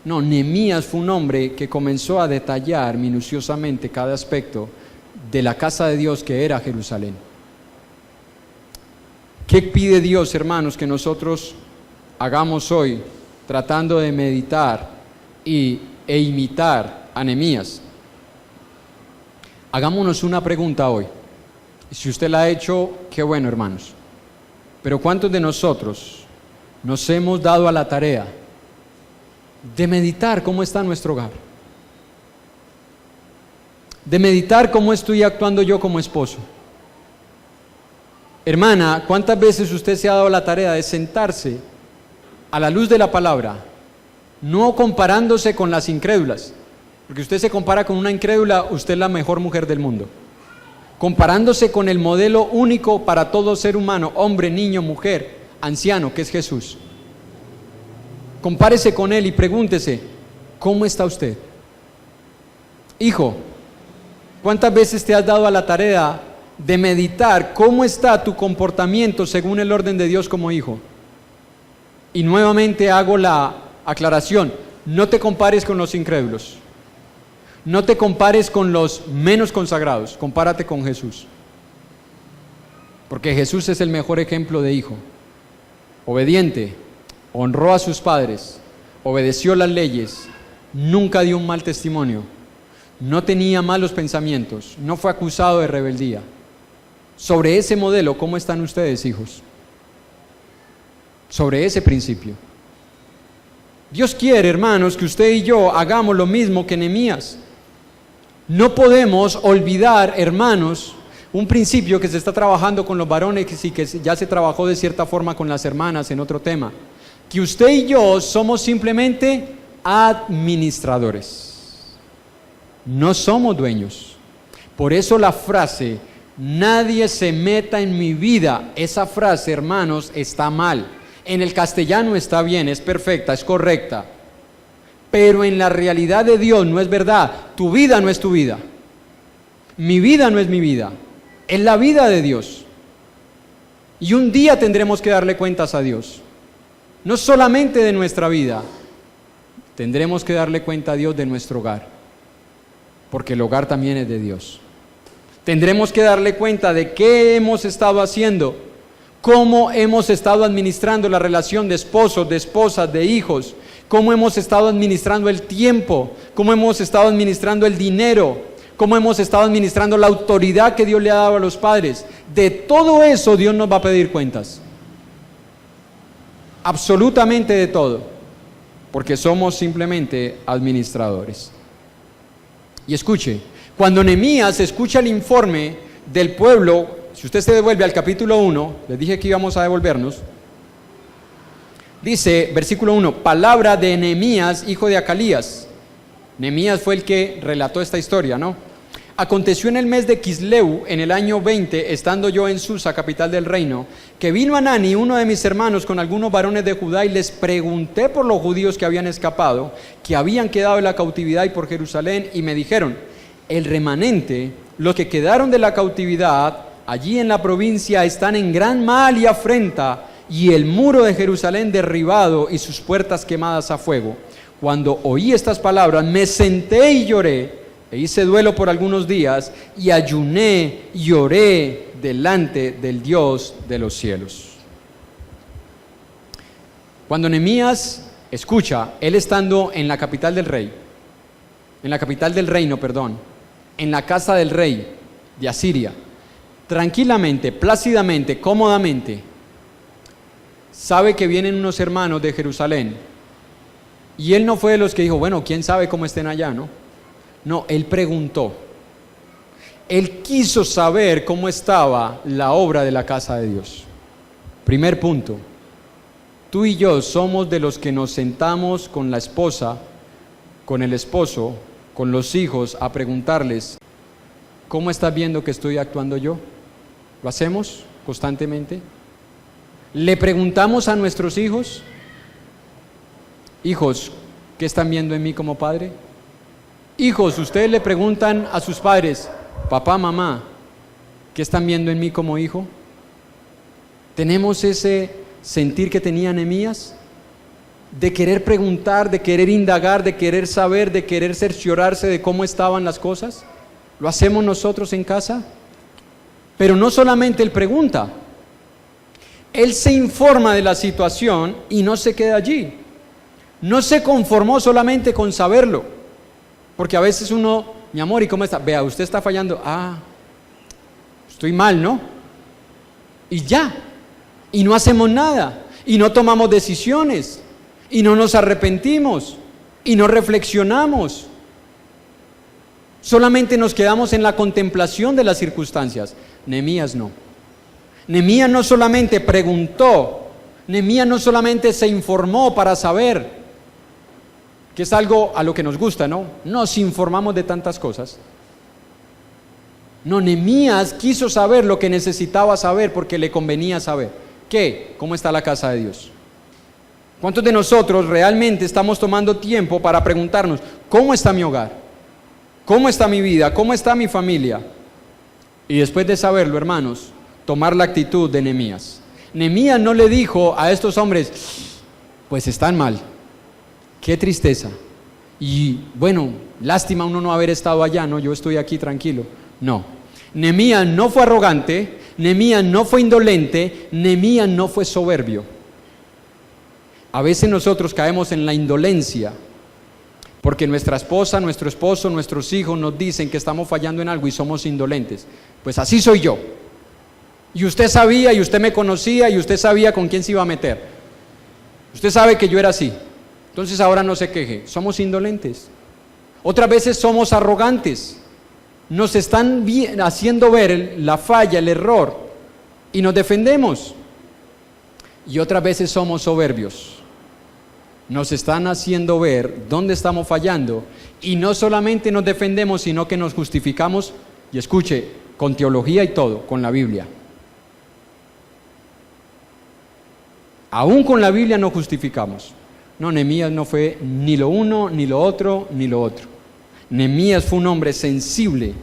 No, Nehemías fue un hombre que comenzó a detallar minuciosamente cada aspecto de la casa de Dios que era Jerusalén. ¿Qué pide Dios, hermanos, que nosotros hagamos hoy tratando de meditar e imitar a Nehemías? Hagámonos una pregunta hoy. Si usted la ha hecho, qué bueno, hermanos. Pero ¿cuántos de nosotros nos hemos dado a la tarea de meditar cómo está nuestro hogar? De meditar cómo estoy actuando yo como esposo. Hermana, ¿cuántas veces usted se ha dado la tarea de sentarse a la luz de la palabra, no comparándose con las incrédulas? Porque usted se compara con una incrédula, usted es la mejor mujer del mundo. Comparándose con el modelo único para todo ser humano, hombre, niño, mujer, anciano, que es Jesús. Compárese con él y pregúntese, ¿cómo está usted? Hijo, ¿cuántas veces te has dado a la tarea de meditar cómo está tu comportamiento según el orden de Dios como hijo? Y nuevamente hago la aclaración, no te compares con los incrédulos, no te compares con los menos consagrados, compárate con Jesús, porque Jesús es el mejor ejemplo de hijo, obediente, honró a sus padres, obedeció las leyes, nunca dio un mal testimonio, no tenía malos pensamientos, no fue acusado de rebeldía. Sobre ese modelo, ¿cómo están ustedes, hijos? Sobre ese principio. Dios quiere, hermanos, que usted y yo hagamos lo mismo que Nehemías. No podemos olvidar, hermanos, un principio que se está trabajando con los varones y que ya se trabajó de cierta forma con las hermanas en otro tema. Que usted y yo somos simplemente administradores. No somos dueños. Por eso la frase, nadie se meta en mi vida, esa frase, hermanos, está mal. En el castellano está bien, es perfecta, es correcta. Pero en la realidad de Dios no es verdad. Tu vida no es tu vida. Mi vida no es mi vida. Es la vida de Dios. Y un día tendremos que darle cuentas a Dios. No solamente de nuestra vida, tendremos que darle cuenta a Dios de nuestro hogar. Porque el hogar también es de Dios. Tendremos que darle cuenta de qué hemos estado haciendo, cómo hemos estado administrando la relación de esposos, de esposas, de hijos, cómo hemos estado administrando el tiempo, cómo hemos estado administrando el dinero, cómo hemos estado administrando la autoridad que Dios le ha dado a los padres. De todo eso Dios nos va a pedir cuentas. Absolutamente de todo, porque somos simplemente administradores. Y escuche, cuando Nehemías escucha el informe del pueblo, si usted se devuelve al capítulo 1, les dije que íbamos a devolvernos, dice, versículo 1, palabra de Nehemías, hijo de Acalías. Nehemías fue el que relató esta historia, ¿no? Aconteció en el mes de Quisleu, en el año 20, estando yo en Susa, capital del reino, que vino Hanani, uno de mis hermanos, con algunos varones de Judá, y les pregunté por los judíos que habían escapado, que habían quedado en la cautividad y por Jerusalén, y me dijeron, el remanente, los que quedaron de la cautividad, allí en la provincia están en gran mal y afrenta, y el muro de Jerusalén derribado y sus puertas quemadas a fuego. Cuando oí estas palabras, me senté y lloré, e hice duelo por algunos días, y ayuné y oré delante del Dios de los cielos. Cuando Nehemías escucha, él estando en la capital del rey, en la capital del reino, en la casa del rey de Asiria, tranquilamente, plácidamente, cómodamente, sabe que vienen unos hermanos de Jerusalén. Y él no fue de los que dijo, bueno, quién sabe cómo estén allá, ¿no? No, él preguntó. Él quiso saber cómo estaba la obra de la casa de Dios. Primer punto. Tú y yo somos de los que nos sentamos con la esposa, con el esposo, con los hijos a preguntarles, ¿cómo estás viendo que estoy actuando yo? ¿Lo hacemos constantemente? ¿Le preguntamos a nuestros hijos, hijos, qué están viendo en mí como padre? Hijos, ustedes le preguntan a sus padres, papá, mamá, ¿qué están viendo en mí como hijo? ¿Tenemos ese sentir que tenía Nehemías? De querer preguntar, de querer indagar, de querer saber, de querer cerciorarse de cómo estaban las cosas. ¿Lo hacemos nosotros en casa? Pero no solamente él pregunta, él se informa de la situación y no se queda allí. No se conformó solamente con saberlo, porque a veces uno, mi amor, ¿y cómo está? Vea, usted está fallando. Ah, estoy mal, ¿no? Y ya, y no hacemos nada, y no tomamos decisiones, y no nos arrepentimos, y no reflexionamos. Solamente nos quedamos en la contemplación de las circunstancias. Nehemías no. Nehemías no solamente preguntó, Nehemías no solamente se informó para saber, que es algo a lo que nos gusta, ¿no? Nos informamos de tantas cosas. No, Nehemías quiso saber lo que necesitaba saber porque le convenía saber. ¿Qué? ¿Cómo está la casa de Dios? ¿Cuántos de nosotros realmente estamos tomando tiempo para preguntarnos, ¿cómo está mi hogar? ¿Cómo está mi vida? ¿Cómo está mi familia? Y después de saberlo, hermanos, tomar la actitud de Nehemías. Nehemías no le dijo a estos hombres, pues están mal, qué tristeza, y bueno, lástima uno no haber estado allá, no, yo estoy aquí tranquilo. No, Nehemías no fue arrogante, Nehemías no fue indolente, Nehemías no fue soberbio. A veces nosotros caemos en la indolencia, porque nuestra esposa, nuestro esposo, nuestros hijos nos dicen que estamos fallando en algo y somos indolentes. Pues así soy yo. Y usted sabía, y usted me conocía, y usted sabía con quién se iba a meter. Usted sabe que yo era así. Entonces ahora no se queje. Somos indolentes. Otras veces somos arrogantes. Nos están haciendo ver la falla, el error, y nos defendemos. Y otras veces somos soberbios. Nos están haciendo ver dónde estamos fallando y no solamente nos defendemos, sino que nos justificamos, y escuche, con teología y todo, con la Biblia. Aún con la Biblia no justificamos. No, Nehemías no fue ni lo uno, ni lo otro, ni lo otro. Nehemías fue un hombre sensible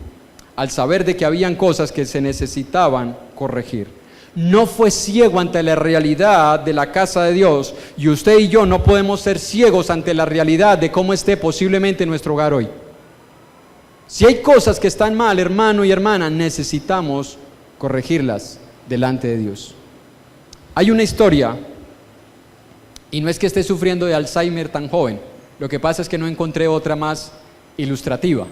al saber de que habían cosas que se necesitaban corregir. No fue ciego ante la realidad de la casa de Dios, y usted y yo no podemos ser ciegos ante la realidad de cómo esté posiblemente nuestro hogar hoy. Si hay cosas que están mal, hermano y hermana, necesitamos corregirlas delante de Dios. Hay una historia, y no es que esté sufriendo de Alzheimer tan joven, lo que pasa es que no encontré otra más ilustrativa.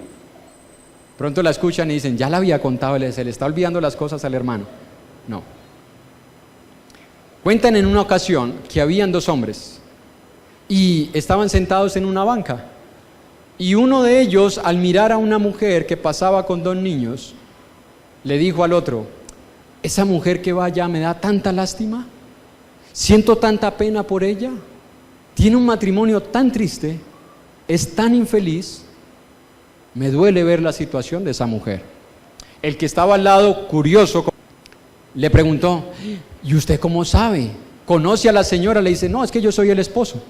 Pronto la escuchan y dicen, ya la había contado, se le está olvidando las cosas al hermano. No. Cuentan en una ocasión que habían dos hombres y estaban sentados en una banca, y uno de ellos, al mirar a una mujer que pasaba con dos niños, le dijo al otro, esa mujer que va allá me da tanta lástima, siento tanta pena por ella, tiene un matrimonio tan triste, es tan infeliz, me duele ver la situación de esa mujer. El que estaba al lado, curioso, le preguntó, ¿y usted cómo sabe? ¿Conoce a la señora? Le dice, no, es que yo soy el esposo.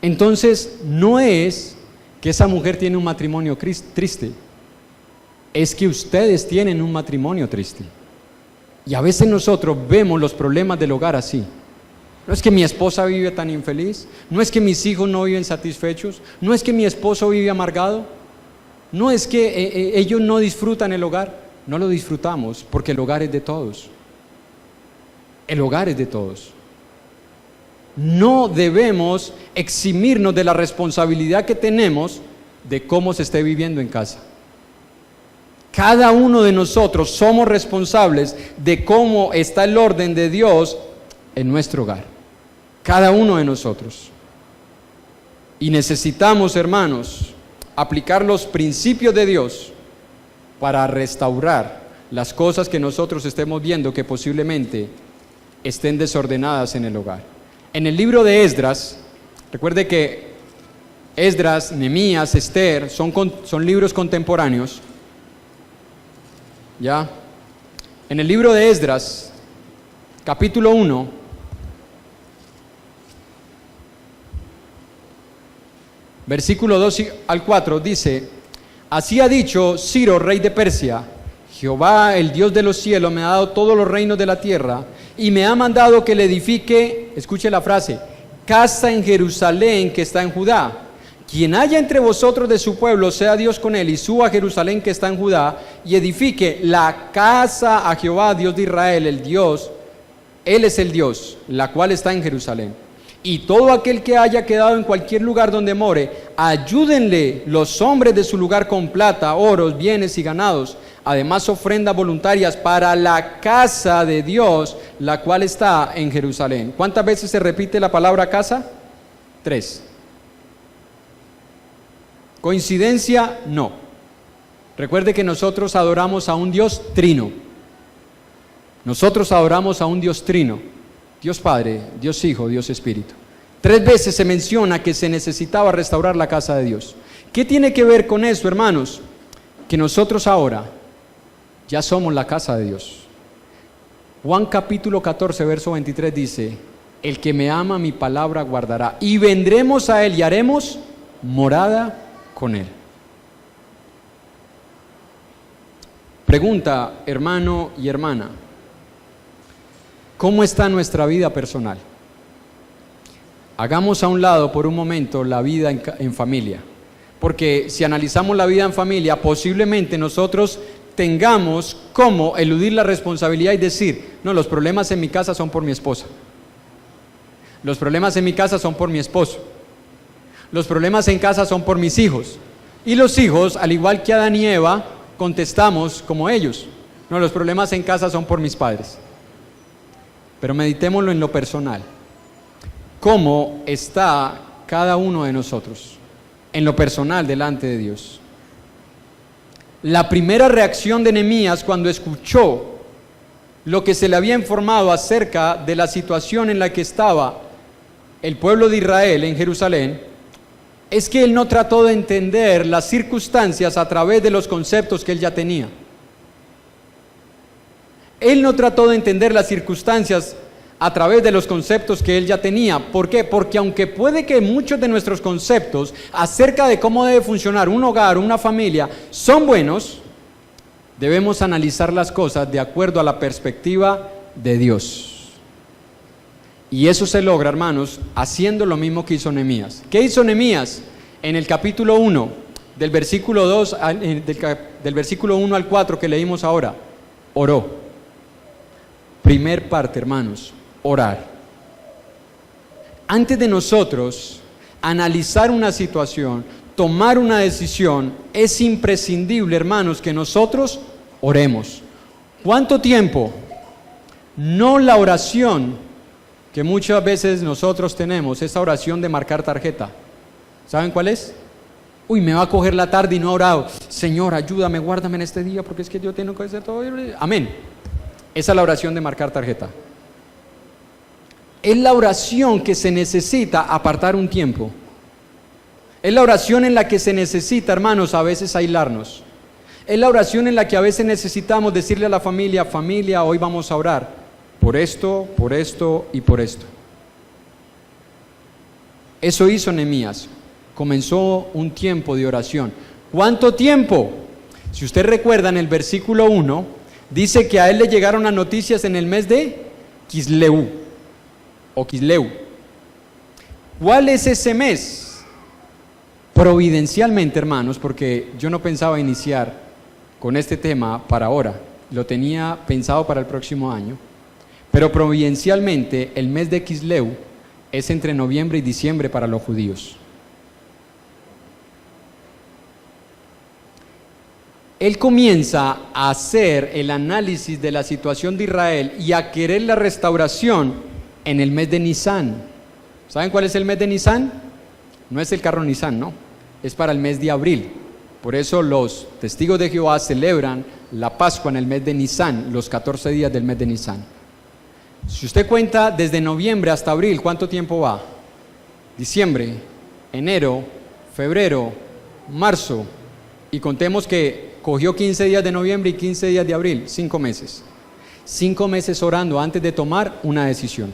Entonces, no es que esa mujer tiene un matrimonio triste, es que ustedes tienen un matrimonio triste. Y a veces nosotros vemos los problemas del hogar así. No es que mi esposa vive tan infeliz, no es que mis hijos no viven satisfechos, no es que mi esposo vive amargado, no es que ellos no disfrutan el hogar. No lo disfrutamos porque el hogar es de todos. El hogar es de todos. No debemos eximirnos de la responsabilidad que tenemos de cómo se esté viviendo en casa. Cada uno de nosotros somos responsables de cómo está el orden de Dios en nuestro hogar. Cada uno de nosotros. Y necesitamos, hermanos, aplicar los principios de Dios para restaurar las cosas que nosotros estemos viendo que posiblemente estén desordenadas en el hogar. En el libro de Esdras, recuerde que Esdras, Nehemías, Esther son libros contemporáneos. ¿Ya? En el libro de Esdras, capítulo 1, versículo 2 al 4, dice: así ha dicho Ciro, rey de Persia: Jehová, el Dios de los cielos, me ha dado todos los reinos de la tierra y me ha mandado que le edifique, escuche la frase, casa en Jerusalén que está en Judá. Quien haya entre vosotros de su pueblo, sea Dios con él, y suba a Jerusalén que está en Judá, y edifique la casa a Jehová, Dios de Israel, el Dios, Él es el Dios, la cual está en Jerusalén. Y todo aquel que haya quedado en cualquier lugar donde more, ayúdenle los hombres de su lugar con plata, oros, bienes y ganados, además ofrendas voluntarias para la casa de Dios, la cual está en Jerusalén. ¿Cuántas veces se repite la palabra casa? 3. ¿Coincidencia? No. Recuerde que nosotros adoramos a un Dios trino. Nosotros adoramos a un Dios trino. Dios Padre, Dios Hijo, Dios Espíritu. 3 veces se menciona que se necesitaba restaurar la casa de Dios. ¿Qué tiene que ver con eso, hermanos? Que nosotros ahora ya somos la casa de Dios. Juan capítulo 14, verso 23 dice: el que me ama mi palabra guardará, y vendremos a él y haremos morada con él. Pregunta, hermano y hermana: ¿cómo está nuestra vida personal? Hagamos a un lado por un momento la vida en familia, porque si analizamos la vida en familia, posiblemente nosotros tengamos como eludir la responsabilidad y decir: no, los problemas en mi casa son por mi esposa, los problemas en mi casa son por mi esposo, los problemas en casa son por mis hijos. Y los hijos, al igual que Adán y Eva, contestamos como ellos: no, los problemas en casa son por mis padres. Pero meditémoslo en lo personal. ¿Cómo está cada uno de nosotros en lo personal delante de Dios? La primera reacción de Nehemías cuando escuchó lo que se le había informado acerca de la situación en la que estaba el pueblo de Israel en Jerusalén, es que él no trató de entender las circunstancias a través de los conceptos que él ya tenía. Él no trató de entender las circunstancias a través de los conceptos que él ya tenía. ¿Por qué? Porque aunque puede que muchos de nuestros conceptos acerca de cómo debe funcionar un hogar, una familia, son buenos, debemos analizar las cosas de acuerdo a la perspectiva de Dios. Y eso se logra, hermanos, haciendo lo mismo que hizo Nehemías. ¿Qué hizo Nehemías? En el capítulo 1, del versículo 2, del versículo 1 al 4 que leímos ahora, oró. Primer parte, hermanos, orar. Antes de nosotros analizar una situación, tomar una decisión, es imprescindible, hermanos, que nosotros oremos. ¿Cuánto tiempo? No la oración que muchas veces nosotros tenemos, esa oración de marcar tarjeta. ¿Saben cuál es? Uy, me va a coger la tarde y no he orado. Señor, ayúdame, guárdame en este día, porque es que yo tengo que hacer todo. Amén. Esa es la oración de marcar tarjeta. Es la oración que se necesita apartar un tiempo. Es la oración en la que se necesita, hermanos, a veces aislarnos. Es la oración en la que a veces necesitamos decirle a la familia: familia, hoy vamos a orar por esto y por esto. Eso hizo Nehemías. Comenzó un tiempo de oración. ¿Cuánto tiempo? Si usted recuerda, en el versículo 1, dice que a él le llegaron las noticias en el mes de Quisleu o Quisleu. ¿Cuál es ese mes? Providencialmente, hermanos, porque yo no pensaba iniciar con este tema para ahora, lo tenía pensado para el próximo año, pero providencialmente el mes de Quisleu es entre noviembre y diciembre para los judíos. Él comienza a hacer el análisis de la situación de Israel y a querer la restauración en el mes de Nisán. ¿Saben cuál es el mes de Nisán? No es el carro Nisán, no. Es para el mes de abril. Por eso los testigos de Jehová celebran la Pascua en el mes de Nisán, los 14 días del mes de Nisán. Si usted cuenta desde noviembre hasta abril, ¿cuánto tiempo va? Diciembre, enero, febrero, marzo, y contemos que cogió 15 días de noviembre y 15 días de abril, 5 meses. 5 meses orando antes de tomar una decisión.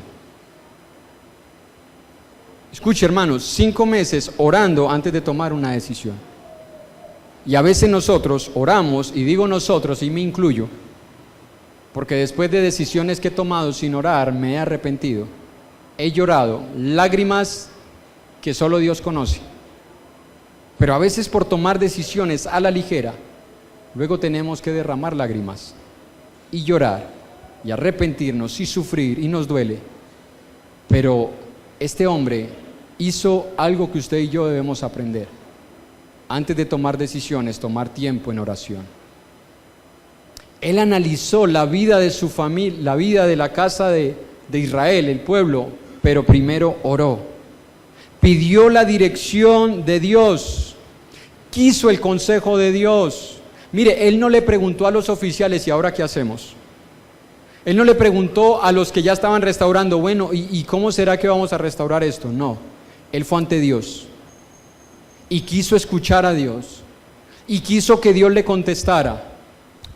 Escuche, hermanos, 5 meses orando antes de tomar una decisión. Y a veces nosotros oramos, y digo nosotros y me incluyo, porque después de decisiones que he tomado sin orar me he arrepentido. He llorado, lágrimas que solo Dios conoce. Pero a veces por tomar decisiones a la ligera, luego tenemos que derramar lágrimas y llorar y arrepentirnos y sufrir y nos duele. Pero este hombre hizo algo que usted y yo debemos aprender. Antes de tomar decisiones, tomar tiempo en oración. Él analizó la vida de su familia, la vida de la casa de Israel, el pueblo, pero primero oró. Pidió la dirección de Dios. Quiso el consejo de Dios. Mire, él no le preguntó a los oficiales, ¿y ahora qué hacemos? Él no le preguntó a los que ya estaban restaurando, bueno, ¿y cómo será que vamos a restaurar esto? No, él fue ante Dios y quiso escuchar a Dios y quiso que Dios le contestara.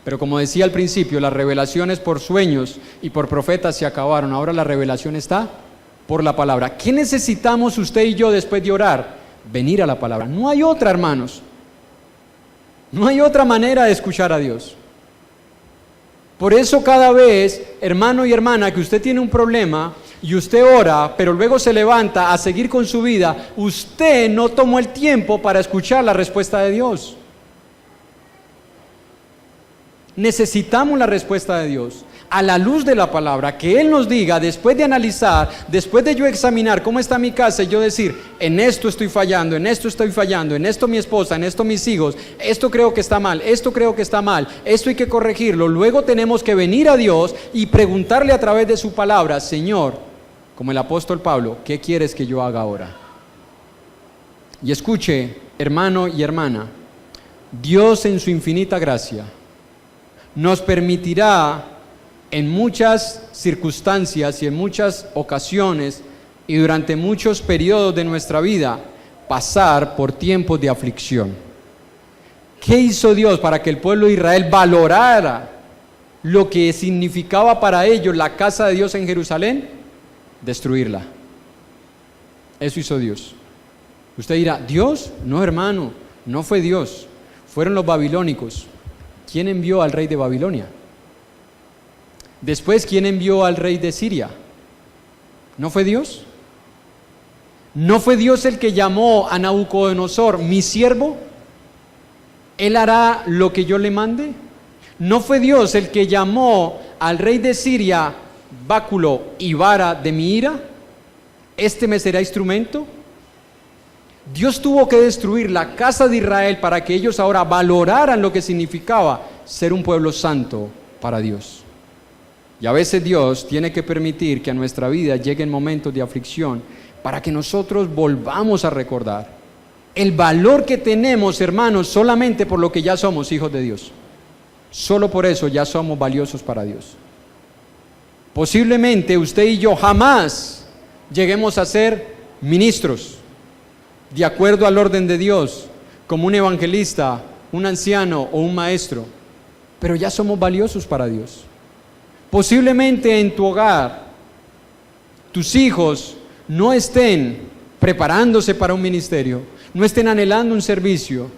Pero como decía al principio, las revelaciones por sueños y por profetas se acabaron. Ahora la revelación está por la palabra. ¿Qué necesitamos usted y yo después de orar? Venir a la palabra. No hay otra, hermanos. No hay otra manera de escuchar a Dios. Por eso cada vez, hermano y hermana, que usted tiene un problema y usted ora, pero luego se levanta a seguir con su vida, usted no tomó el tiempo para escuchar la respuesta de Dios. Necesitamos la respuesta de Dios a la luz de la palabra, que Él nos diga, después de analizar, después de yo examinar cómo está mi casa y yo decir, en esto estoy fallando, en esto estoy fallando, en esto mi esposa, en esto mis hijos, esto creo que está mal, esto creo que está mal, esto hay que corregirlo. Luego tenemos que venir a Dios y preguntarle a través de su palabra, Señor, como el apóstol Pablo, ¿qué quieres que yo haga ahora? Y escuche, hermano y hermana, Dios en su infinita gracia nos permitirá en muchas circunstancias y en muchas ocasiones y durante muchos periodos de nuestra vida pasar por tiempos de aflicción. ¿Qué hizo Dios para que el pueblo de Israel valorara lo que significaba para ellos la casa de Dios en Jerusalén? Destruirla. Eso hizo Dios. Usted dirá, ¿Dios? No, hermano, no fue Dios, fueron los babilónicos. ¿Quién envió al rey de Babilonia? Después, ¿quién envió al rey de Siria? ¿No fue Dios? ¿No fue Dios el que llamó a Nabucodonosor, mi siervo? ¿Él hará lo que yo le mande? ¿No fue Dios el que llamó al rey de Siria, báculo y vara de mi ira? ¿Este me será instrumento? Dios tuvo que destruir la casa de Israel para que ellos ahora valoraran lo que significaba ser un pueblo santo para Dios. Y a veces Dios tiene que permitir que a nuestra vida lleguen momentos de aflicción para que nosotros volvamos a recordar el valor que tenemos, hermanos, solamente por lo que ya somos hijos de Dios. Solo por eso ya somos valiosos para Dios. Posiblemente usted y yo jamás lleguemos a ser ministros de acuerdo al orden de Dios, como un evangelista, un anciano o un maestro, pero ya somos valiosos para Dios. Posiblemente en tu hogar, tus hijos no estén preparándose para un ministerio, no estén anhelando un servicio,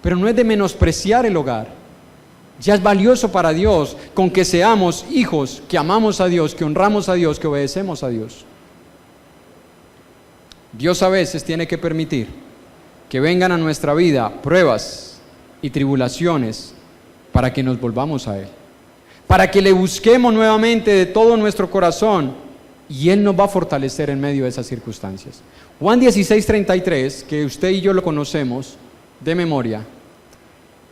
pero no es de menospreciar el hogar. Ya es valioso para Dios con que seamos hijos que amamos a Dios, que honramos a Dios, que obedecemos a Dios. Dios a veces tiene que permitir que vengan a nuestra vida pruebas y tribulaciones para que nos volvamos a Él, para que le busquemos nuevamente de todo nuestro corazón y Él nos va a fortalecer en medio de esas circunstancias. Juan 16:33, que usted y yo lo conocemos de memoria,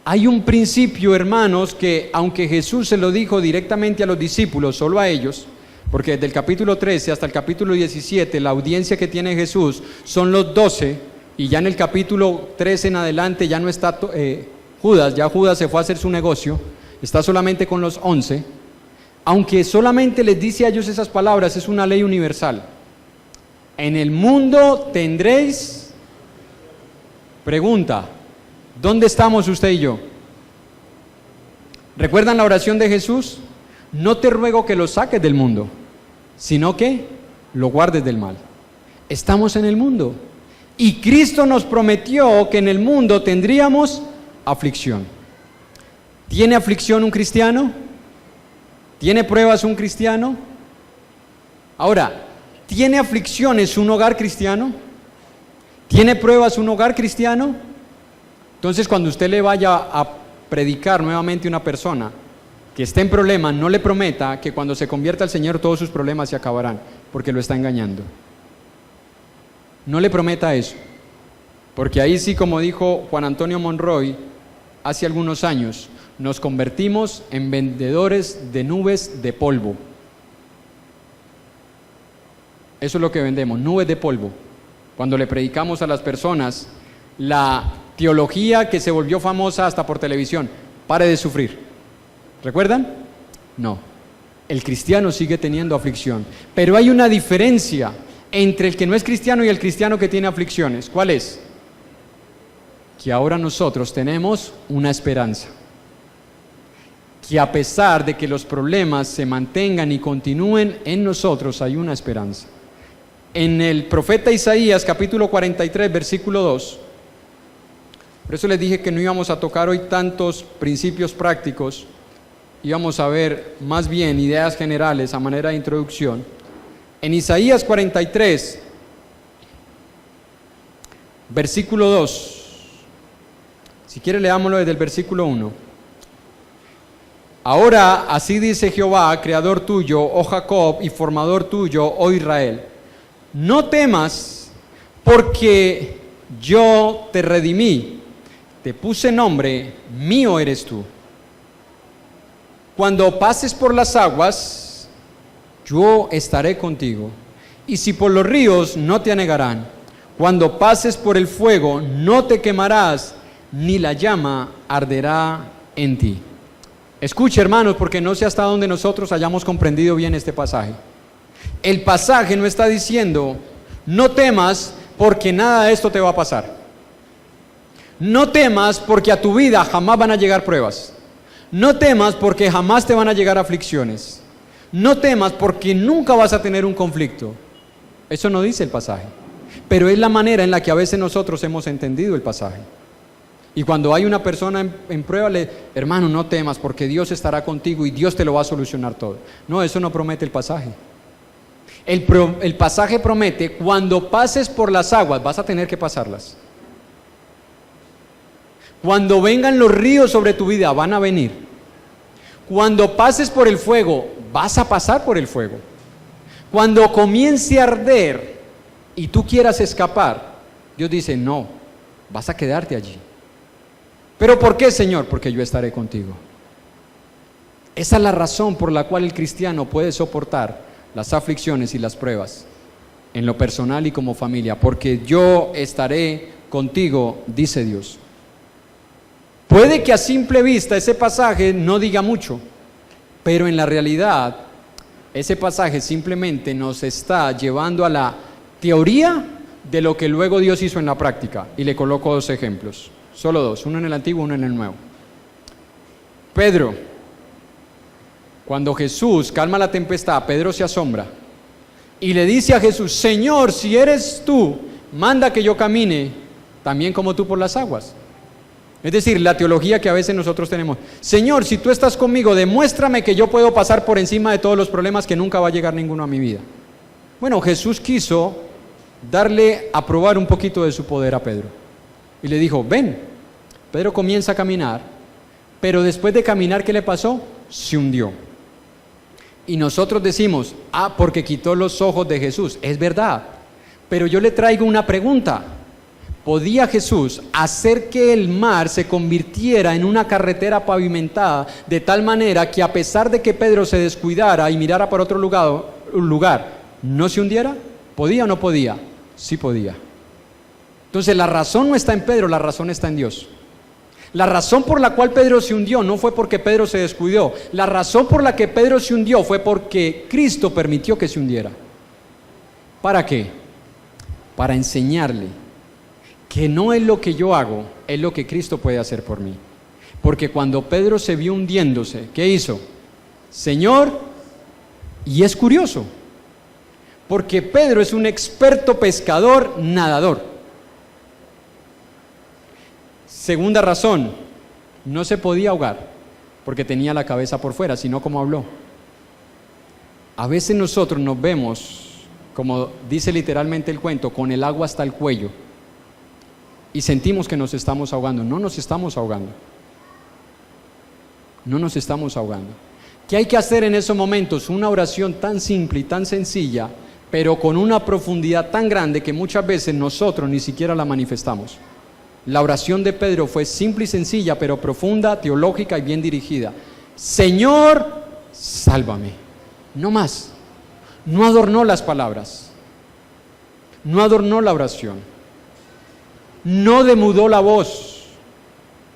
Hay un principio, hermanos, que aunque Jesús se lo dijo directamente a los discípulos, solo a ellos, porque desde el capítulo 13 hasta el capítulo 17, la audiencia que tiene Jesús son los 12, y ya en el capítulo 13 en adelante ya no está Judas, ya Judas se fue a hacer su negocio, está solamente con los 11, aunque solamente les dice a ellos esas palabras, es una ley universal. En el mundo tendréis, pregunta, ¿dónde estamos usted y yo? ¿Recuerdan la oración de Jesús? No te ruego que lo saques del mundo, sino que lo guardes del mal. Estamos en el mundo. Y Cristo nos prometió que en el mundo tendríamos aflicción. ¿Tiene aflicción un cristiano? ¿Tiene pruebas un cristiano? Ahora, ¿tiene aflicciones un hogar cristiano? ¿Tiene pruebas un hogar cristiano? Entonces, cuando usted le vaya a predicar nuevamente a una persona que esté en problemas, no le prometa que cuando se convierta al Señor todos sus problemas se acabarán, porque lo está engañando. No le prometa eso, porque ahí sí, como dijo Juan Antonio Monroy hace algunos años, nos convertimos en vendedores de nubes de polvo. Eso es lo que vendemos, nubes de polvo. Cuando le predicamos a las personas la teología que se volvió famosa hasta por televisión, pare de sufrir. ¿Recuerdan? No. El cristiano sigue teniendo aflicción, pero hay una diferencia entre el que no es cristiano y el cristiano que tiene aflicciones. ¿Cuál es? Que ahora nosotros tenemos una esperanza. Que a pesar de que los problemas se mantengan y continúen, en nosotros hay una esperanza. En el profeta Isaías, capítulo 43, versículo 2, por eso les dije que no íbamos a tocar hoy tantos principios prácticos, íbamos a ver más bien ideas generales a manera de introducción. En Isaías 43, versículo 2, si quiere leámoslo desde el versículo 1. Ahora así dice Jehová, creador tuyo, oh Jacob, y formador tuyo, oh Israel. No temas, porque yo te redimí, te puse nombre, mío eres tú. Cuando pases por las aguas, yo estaré contigo, y si por los ríos, no te anegarán. Cuando pases por el fuego, no te quemarás, ni la llama arderá en ti. Escuche, hermanos, porque no sé hasta dónde nosotros hayamos comprendido bien este pasaje. El pasaje no está diciendo, no temas porque nada de esto te va a pasar. No temas porque a tu vida jamás van a llegar pruebas. No temas porque jamás te van a llegar aflicciones. No temas porque nunca vas a tener un conflicto. Eso no dice el pasaje, pero es la manera en la que a veces nosotros hemos entendido el pasaje. Y cuando hay una persona en prueba, hermano, no temas porque Dios estará contigo y Dios te lo va a solucionar todo. No, eso no promete el pasaje. El pasaje promete, cuando pases por las aguas, vas a tener que pasarlas. Cuando vengan los ríos sobre tu vida, van a venir. Cuando pases por el fuego, vas a pasar por el fuego. Cuando comience a arder y tú quieras escapar, Dios dice, no, vas a quedarte allí. ¿Pero por qué, Señor? Porque yo estaré contigo. Esa es la razón por la cual el cristiano puede soportar las aflicciones y las pruebas, en lo personal y como familia, porque yo estaré contigo, dice Dios. Puede que a simple vista ese pasaje no diga mucho, pero en la realidad ese pasaje simplemente nos está llevando a la teoría de lo que luego Dios hizo en la práctica. Y le coloco dos ejemplos, solo dos, uno en el Antiguo, uno en el Nuevo. Pedro, cuando Jesús calma la tempestad, Pedro se asombra y le dice a Jesús, Señor, si eres tú, manda que yo camine también como tú por las aguas. Es decir, la teología que a veces nosotros tenemos, Señor, si tú estás conmigo, demuéstrame que yo puedo pasar por encima de todos los problemas, que nunca va a llegar ninguno a mi vida. Bueno, Jesús quiso darle a probar un poquito de su poder a Pedro y le dijo, ven. Pedro comienza a caminar, pero después de caminar, ¿qué le pasó? Se hundió. Y nosotros decimos, porque quitó los ojos de Jesús. Es verdad, pero yo le traigo una pregunta. ¿podía Jesús hacer que el mar se convirtiera en una carretera pavimentada de tal manera que a pesar de que Pedro se descuidara y mirara para otro lugar, no se hundiera? ¿Podía o no podía? Sí podía. Entonces la razón no está en Pedro, la razón está en Dios. La razón por la cual Pedro se hundió no fue porque Pedro se descuidó. La razón por la que Pedro se hundió fue porque Cristo permitió que se hundiera. ¿Para qué? Para enseñarle que no es lo que yo hago, es lo que Cristo puede hacer por mí. Porque cuando Pedro se vio hundiéndose, ¿qué hizo? Señor, y es curioso, porque Pedro es un experto pescador, nadador. Segunda razón, no se podía ahogar porque tenía la cabeza por fuera, sino como habló. A veces nosotros nos vemos, como dice literalmente el cuento, con el agua hasta el cuello y sentimos que nos estamos ahogando. No nos estamos ahogando. No nos estamos ahogando. ¿Qué hay que hacer en esos momentos? Una oración tan simple y tan sencilla, pero con una profundidad tan grande que muchas veces nosotros ni siquiera la manifestamos. La oración de Pedro fue simple y sencilla, pero profunda, teológica y bien dirigida. Señor, sálvame. No más. No adornó las palabras. No adornó la oración. No demudó la voz.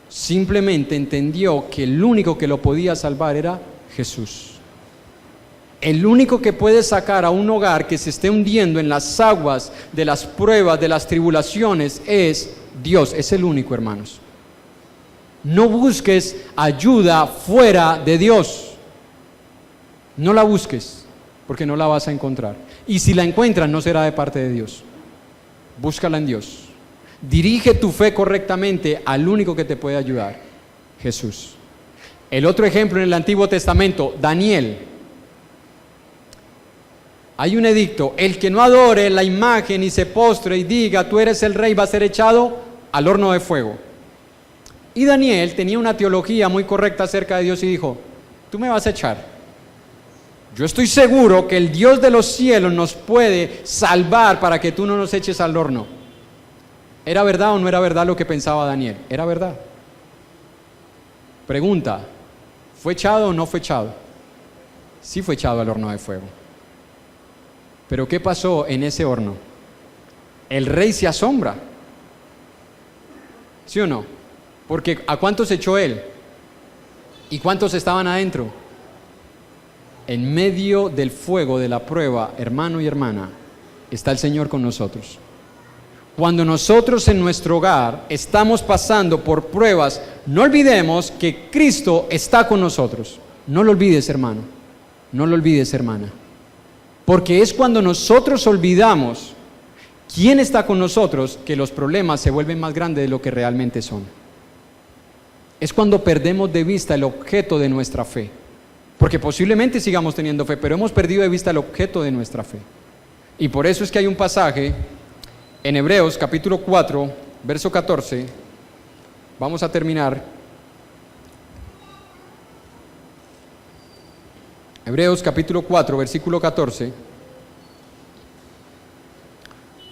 Simplemente entendió que el único que lo podía salvar era Jesús. El único que puede sacar a un hogar que se esté hundiendo en las aguas de las pruebas, de las tribulaciones, es Dios. Es el único, hermanos. No busques ayuda fuera de Dios. No la busques, porque no la vas a encontrar. Y si la encuentras, no será de parte de Dios. Búscala en Dios. Dirige tu fe correctamente al único que te puede ayudar, Jesús. El otro ejemplo en el Antiguo Testamento, Daniel. Hay un edicto: el que no adore la imagen y se postre y diga tú eres el rey, va a ser echado al horno de fuego. Y Daniel tenía una teología muy correcta acerca de Dios y dijo: tú me vas a echar. Yo estoy seguro que el Dios de los cielos nos puede salvar para que tú no nos eches al horno. ¿Era verdad o no era verdad lo que pensaba Daniel? Era verdad. Pregunta: ¿fue echado o no fue echado? Sí fue echado al horno de fuego. Pero ¿qué pasó en ese horno? El rey se asombra. ¿Sí o no? Porque ¿a cuántos echó él? ¿Y cuántos estaban adentro? En medio del fuego de la prueba, hermano y hermana, está el Señor con nosotros. Cuando nosotros en nuestro hogar estamos pasando por pruebas, no olvidemos que Cristo está con nosotros. No lo olvides, hermano. No lo olvides, hermana. Porque es cuando nosotros olvidamos quién está con nosotros que los problemas se vuelven más grandes de lo que realmente son. Es cuando perdemos de vista el objeto de nuestra fe. Porque posiblemente sigamos teniendo fe, pero hemos perdido de vista el objeto de nuestra fe. Y por eso es que hay un pasaje en Hebreos capítulo 4, verso 14. Vamos a terminar. Hebreos capítulo 4, versículo 14.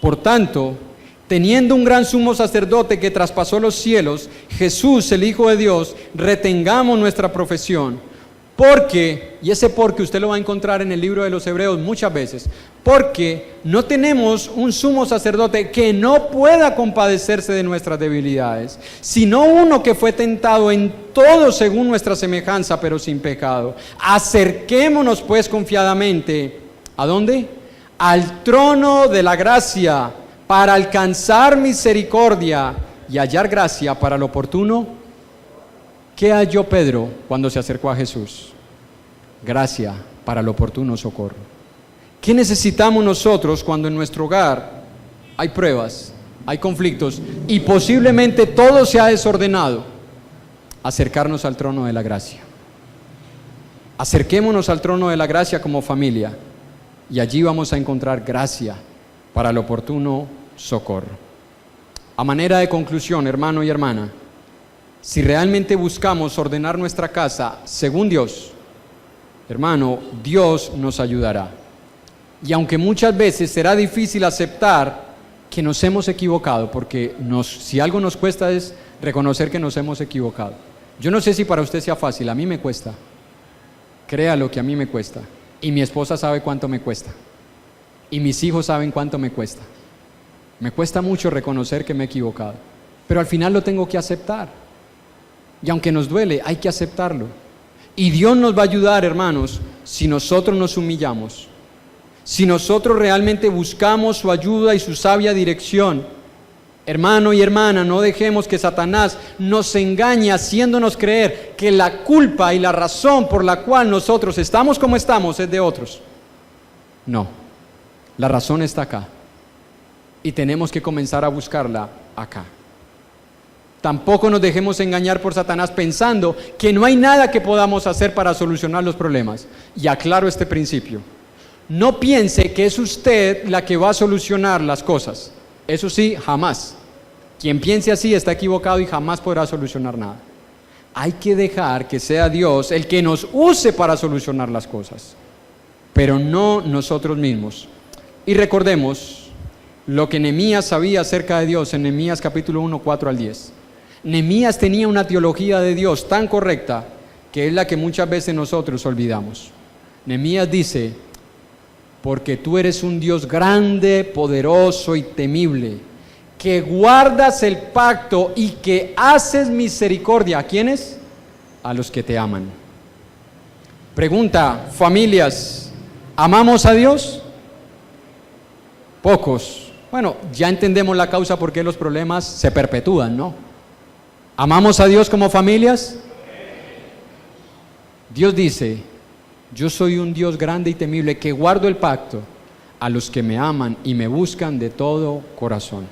Por tanto, teniendo un gran sumo sacerdote que traspasó los cielos, Jesús, el Hijo de Dios, retengamos nuestra profesión. Porque, y ese porque usted lo va a encontrar en el libro de los Hebreos muchas veces, porque no tenemos un sumo sacerdote que no pueda compadecerse de nuestras debilidades, sino uno que fue tentado en todo según nuestra semejanza, pero sin pecado. Acerquémonos pues confiadamente, ¿a dónde? Al trono de la gracia, para alcanzar misericordia y hallar gracia para lo oportuno. ¿Qué halló Pedro cuando se acercó a Jesús? Gracia para el oportuno socorro. ¿Qué necesitamos nosotros cuando en nuestro hogar hay pruebas, hay conflictos y posiblemente todo se ha desordenado? Acercarnos al trono de la gracia. Acerquémonos al trono de la gracia como familia y allí vamos a encontrar gracia para el oportuno socorro. A manera de conclusión, hermano y hermana, si realmente buscamos ordenar nuestra casa según Dios, hermano, Dios nos ayudará. Y aunque muchas veces será difícil aceptar que nos hemos equivocado, porque si algo nos cuesta es reconocer que nos hemos equivocado. Yo no sé si para usted sea fácil, a mí me cuesta. Créalo que a mí me cuesta. Y mi esposa sabe cuánto me cuesta. Y mis hijos saben cuánto me cuesta. Me cuesta mucho reconocer que me he equivocado. Pero al final lo tengo que aceptar. Y aunque nos duele, hay que aceptarlo. Y Dios nos va a ayudar, hermanos, si nosotros nos humillamos. Si nosotros realmente buscamos su ayuda y su sabia dirección. Hermano y hermana, no dejemos que Satanás nos engañe haciéndonos creer que la culpa y la razón por la cual nosotros estamos como estamos es de otros. No, la razón está acá. Y tenemos que comenzar a buscarla acá. Tampoco nos dejemos engañar por Satanás pensando que no hay nada que podamos hacer para solucionar los problemas. Y aclaro este principio. No piense que es usted la que va a solucionar las cosas. Eso sí, jamás. Quien piense así está equivocado y jamás podrá solucionar nada. Hay que dejar que sea Dios el que nos use para solucionar las cosas, pero no nosotros mismos. Y recordemos lo que Nehemías sabía acerca de Dios en Nehemías capítulo 1, 4 al 10. Nehemías tenía una teología de Dios tan correcta que es la que muchas veces nosotros olvidamos. Nehemías dice: porque tú eres un Dios grande, poderoso y temible, que guardas el pacto y que haces misericordia. ¿A quiénes? A los que te aman. Pregunta, familias, ¿amamos a Dios? Pocos. Bueno, ya entendemos la causa por qué los problemas se perpetúan, ¿no? ¿Amamos a Dios como familias? Dios dice: yo soy un Dios grande y temible que guardo el pacto a los que me aman y me buscan de todo corazón.